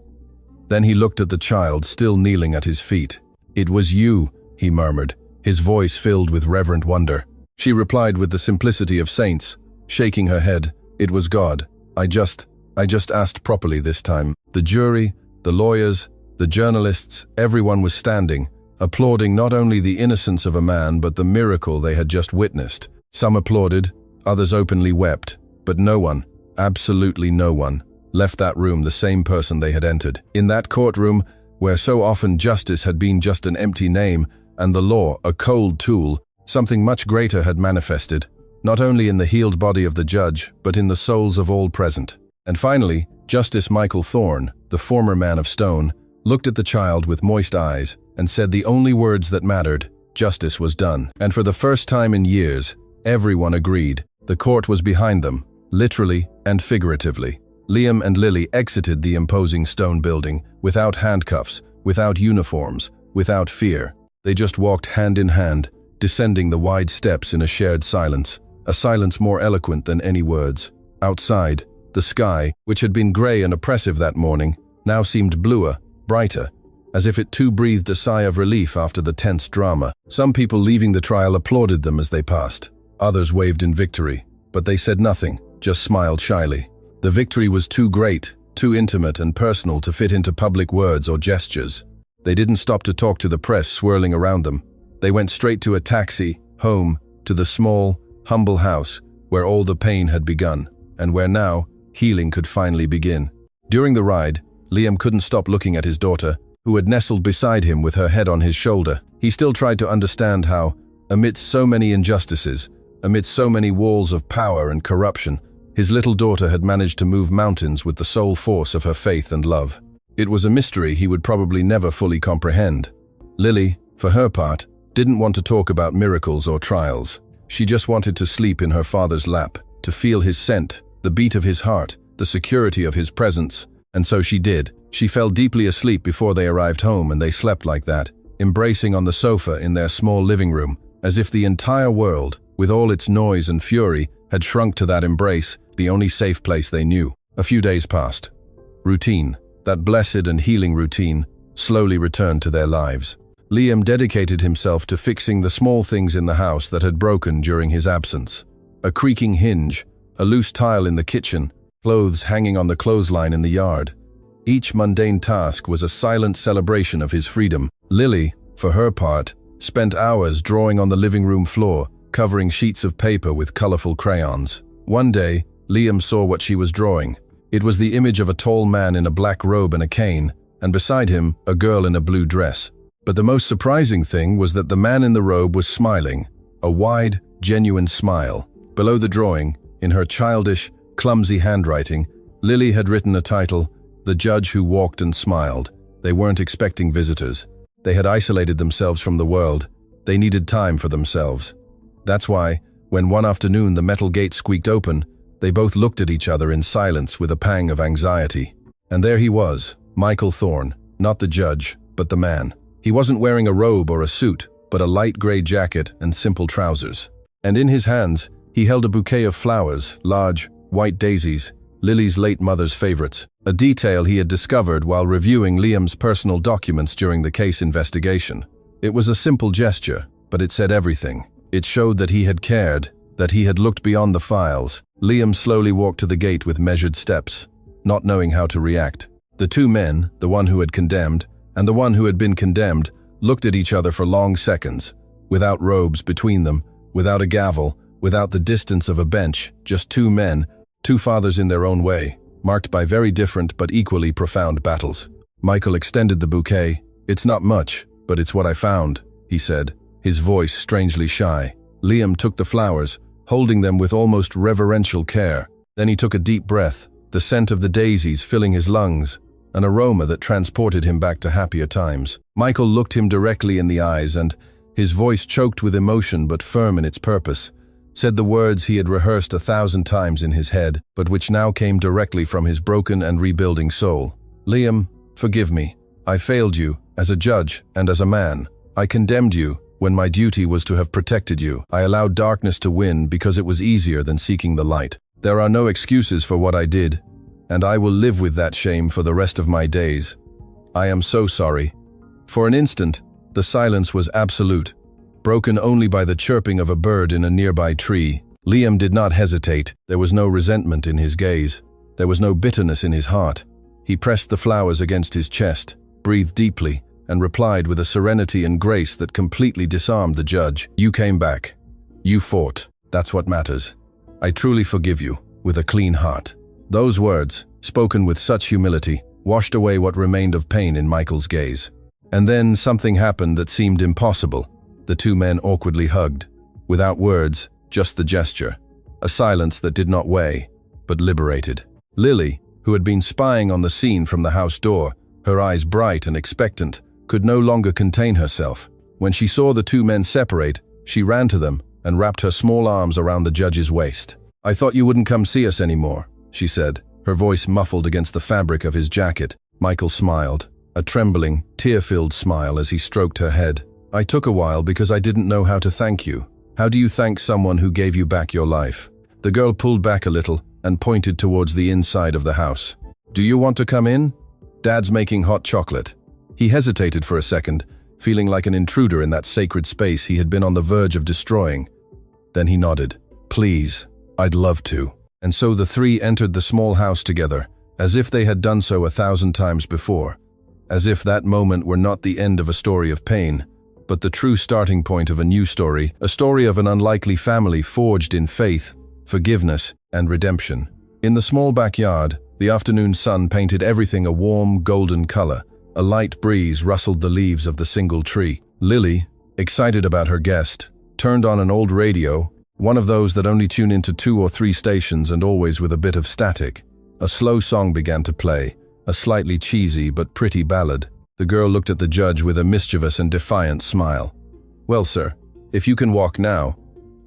Then he looked at the child still kneeling at his feet. "It was you," he murmured, his voice filled with reverent wonder. She replied with the simplicity of saints, shaking her head, "It was God. I just asked properly this time." The jury, the lawyers, the journalists, everyone was standing, applauding not only the innocence of a man but the miracle they had just witnessed. Some applauded, others openly wept, but no one, absolutely no one, left that room the same person they had entered. In that courtroom, where so often justice had been just an empty name and the law a cold tool, something much greater had manifested, not only in the healed body of the judge, but in the souls of all present. And finally, Justice Michael Thorne, the former man of stone, looked at the child with moist eyes and said the only words that mattered: justice was done. And for the first time in years, everyone agreed. The court was behind them, literally and figuratively. Liam and Lily exited the imposing stone building without handcuffs, without uniforms, without fear. They just walked hand in hand, descending the wide steps in a shared silence, a silence more eloquent than any words. Outside, the sky, which had been gray and oppressive that morning, now seemed bluer, brighter, as if it too breathed a sigh of relief after the tense drama. Some people leaving the trial applauded them as they passed. Others waved in victory, but they said nothing, just smiled shyly. The victory was too great, too intimate and personal to fit into public words or gestures. They didn't stop to talk to the press swirling around them. They went straight to a taxi, home, to the small, humble house where all the pain had begun, and where now healing could finally begin. During the ride, Liam couldn't stop looking at his daughter, who had nestled beside him with her head on his shoulder. He still tried to understand how, amidst so many injustices, amidst so many walls of power and corruption, his little daughter had managed to move mountains with the sole force of her faith and love. It was a mystery he would probably never fully comprehend. Lily, for her part, didn't want to talk about miracles or trials. She just wanted to sleep in her father's lap, to feel his scent, the beat of his heart, the security of his presence. And so she did. She fell deeply asleep before they arrived home, and they slept like that, embracing on the sofa in their small living room, as if the entire world, with all its noise and fury, had shrunk to that embrace, the only safe place they knew. A few days passed. Routine, that blessed and healing routine, slowly returned to their lives. Liam dedicated himself to fixing the small things in the house that had broken during his absence. A creaking hinge, a loose tile in the kitchen, clothes hanging on the clothesline in the yard. Each mundane task was a silent celebration of his freedom. Lily, for her part, spent hours drawing on the living room floor, covering sheets of paper with colorful crayons. One day, Liam saw what she was drawing. It was the image of a tall man in a black robe and a cane, and beside him, a girl in a blue dress. But the most surprising thing was that the man in the robe was smiling, a wide, genuine smile. Below the drawing, in her childish, clumsy handwriting, Lily had written a title, "The Judge Who Walked and Smiled." They weren't expecting visitors. They had isolated themselves from the world. They needed time for themselves. That's why, when one afternoon the metal gate squeaked open, they both looked at each other in silence with a pang of anxiety. And there he was, Michael Thorne, not the judge, but the man. He wasn't wearing a robe or a suit, but a light gray jacket and simple trousers. And in his hands, he held a bouquet of flowers, large, white daisies, Lily's late mother's favorites, a detail he had discovered while reviewing Liam's personal documents during the case investigation. It was a simple gesture, but it said everything. It showed that he had cared, that he had looked beyond the files. Liam slowly walked to the gate with measured steps, not knowing how to react. The two men, the one who had condemned, and the one who had been condemned, looked at each other for long seconds, without robes between them, without a gavel, without the distance of a bench, just two men, two fathers in their own way, marked by very different but equally profound battles. Michael extended the bouquet. "It's not much, but it's what I found," he said, his voice strangely shy. Liam took the flowers, holding them with almost reverential care. Then he took a deep breath, the scent of the daisies filling his lungs, an aroma that transported him back to happier times. Michael looked him directly in the eyes and, his voice choked with emotion but firm in its purpose, said the words he had rehearsed 1,000 times in his head, but which now came directly from his broken and rebuilding soul. "Liam, forgive me. I failed you, as a judge and as a man. I condemned you, When my duty was to have protected you, I allowed darkness to win because it was easier than seeking the light. There are no excuses for what I did, and I will live with that shame for the rest of my days. I am so sorry." For an instant, the silence was absolute, broken only by the chirping of a bird in a nearby tree. Liam did not hesitate. There was no resentment in his gaze. There was no bitterness in his heart. He pressed the flowers against his chest, breathed deeply, and replied with a serenity and grace that completely disarmed the judge. "You came back. You fought. That's what matters. I truly forgive you, with a clean heart." Those words, spoken with such humility, washed away what remained of pain in Michael's gaze. And then something happened that seemed impossible. The two men awkwardly hugged, without words, just the gesture. A silence that did not weigh, but liberated. Lily, who had been spying on the scene from the house door, her eyes bright and expectant, could no longer contain herself. When she saw the two men separate, she ran to them and wrapped her small arms around the judge's waist. "I thought you wouldn't come see us anymore," she said, her voice muffled against the fabric of his jacket. Michael smiled, a trembling, tear-filled smile as he stroked her head. "I took a while because I didn't know how to thank you. How do you thank someone who gave you back your life?" The girl pulled back a little and pointed towards the inside of the house. "Do you want to come in? Dad's making hot chocolate." He hesitated for a second, feeling like an intruder in that sacred space he had been on the verge of destroying. Then he nodded. "Please, I'd love to." And so the three entered the small house together, as if they had done so 1,000 times before. As if that moment were not the end of a story of pain, but the true starting point of a new story, a story of an unlikely family forged in faith, forgiveness, and redemption. In the small backyard, the afternoon sun painted everything a warm, golden color. A light breeze rustled the leaves of the single tree. Lily, excited about her guest, turned on an old radio, one of those that only tune into 2 or 3 stations and always with a bit of static. A slow song began to play, a slightly cheesy but pretty ballad. The girl looked at the judge with a mischievous and defiant smile. "Well, sir, if you can walk now,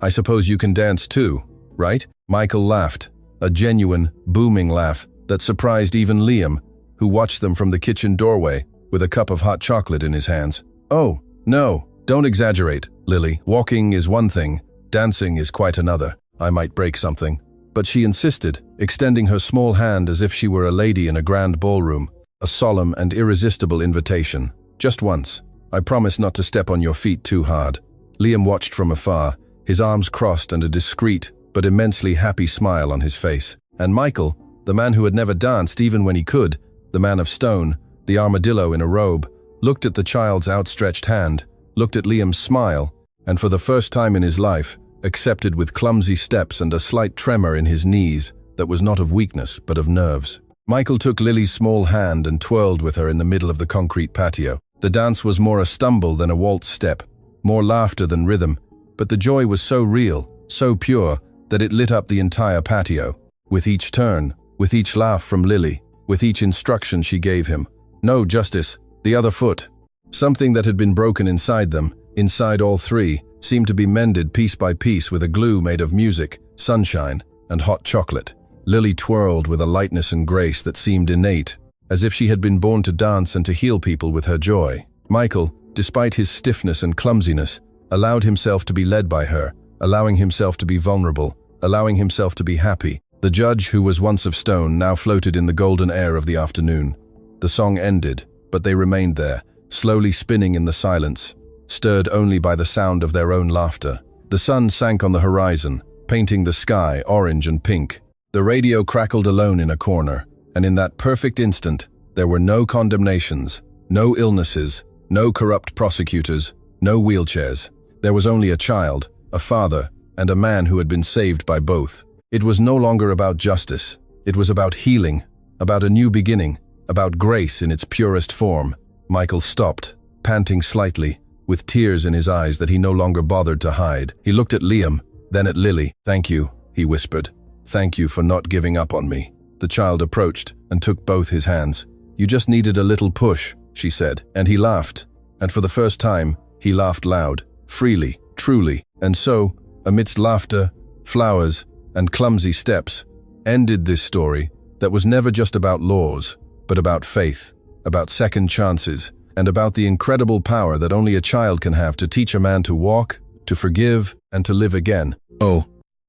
I suppose you can dance too, right?" Michael laughed, a genuine, booming laugh that surprised even Liam, who watched them from the kitchen doorway with a cup of hot chocolate in his hands. "Oh, no, don't exaggerate, Lily. Walking is one thing, dancing is quite another. I might break something." But she insisted, extending her small hand as if she were a lady in a grand ballroom, a solemn and irresistible invitation. "Just once. I promise not to step on your feet too hard." Liam watched from afar, his arms crossed and a discreet but immensely happy smile on his face. And Michael, the man who had never danced even when he could, the man of stone, the armadillo in a robe, looked at the child's outstretched hand, looked at Liam's smile, and for the first time in his life, accepted with clumsy steps and a slight tremor in his knees that was not of weakness but of nerves. Michael took Lily's small hand and twirled with her in the middle of the concrete patio. The dance was more a stumble than a waltz step, more laughter than rhythm, but the joy was so real, so pure, that it lit up the entire patio. With each turn, with each laugh from Lily, with each instruction she gave him. "No, Justice, the other foot." Something that had been broken inside them, inside all three, seemed to be mended piece by piece with a glue made of music, sunshine, and hot chocolate. Lily twirled with a lightness and grace that seemed innate, as if she had been born to dance and to heal people with her joy. Michael, despite his stiffness and clumsiness, allowed himself to be led by her, allowing himself to be vulnerable, allowing himself to be happy. The judge, who was once of stone, now floated in the golden air of the afternoon. The song ended, but they remained there, slowly spinning in the silence, stirred only by the sound of their own laughter. The sun sank on the horizon, painting the sky orange and pink. The radio crackled alone in a corner, and in that perfect instant, there were no condemnations, no illnesses, no corrupt prosecutors, no wheelchairs. There was only a child, a father, and a man who had been saved by both. It was no longer about justice. It was about healing, about a new beginning, about grace in its purest form. Michael stopped, panting slightly, with tears in his eyes that he no longer bothered to hide. He looked at Liam, then at Lily. "Thank you," he whispered. "Thank you for not giving up on me." The child approached and took both his hands. "You just needed a little push," she said, and he laughed. And for the first time, he laughed loud, freely, truly. And so, amidst laughter, flowers, and clumsy steps, ended this story that was never just about laws, but about faith, about second chances, and about the incredible power that only a child can have to teach a man to walk, to forgive, and to live again. Oh,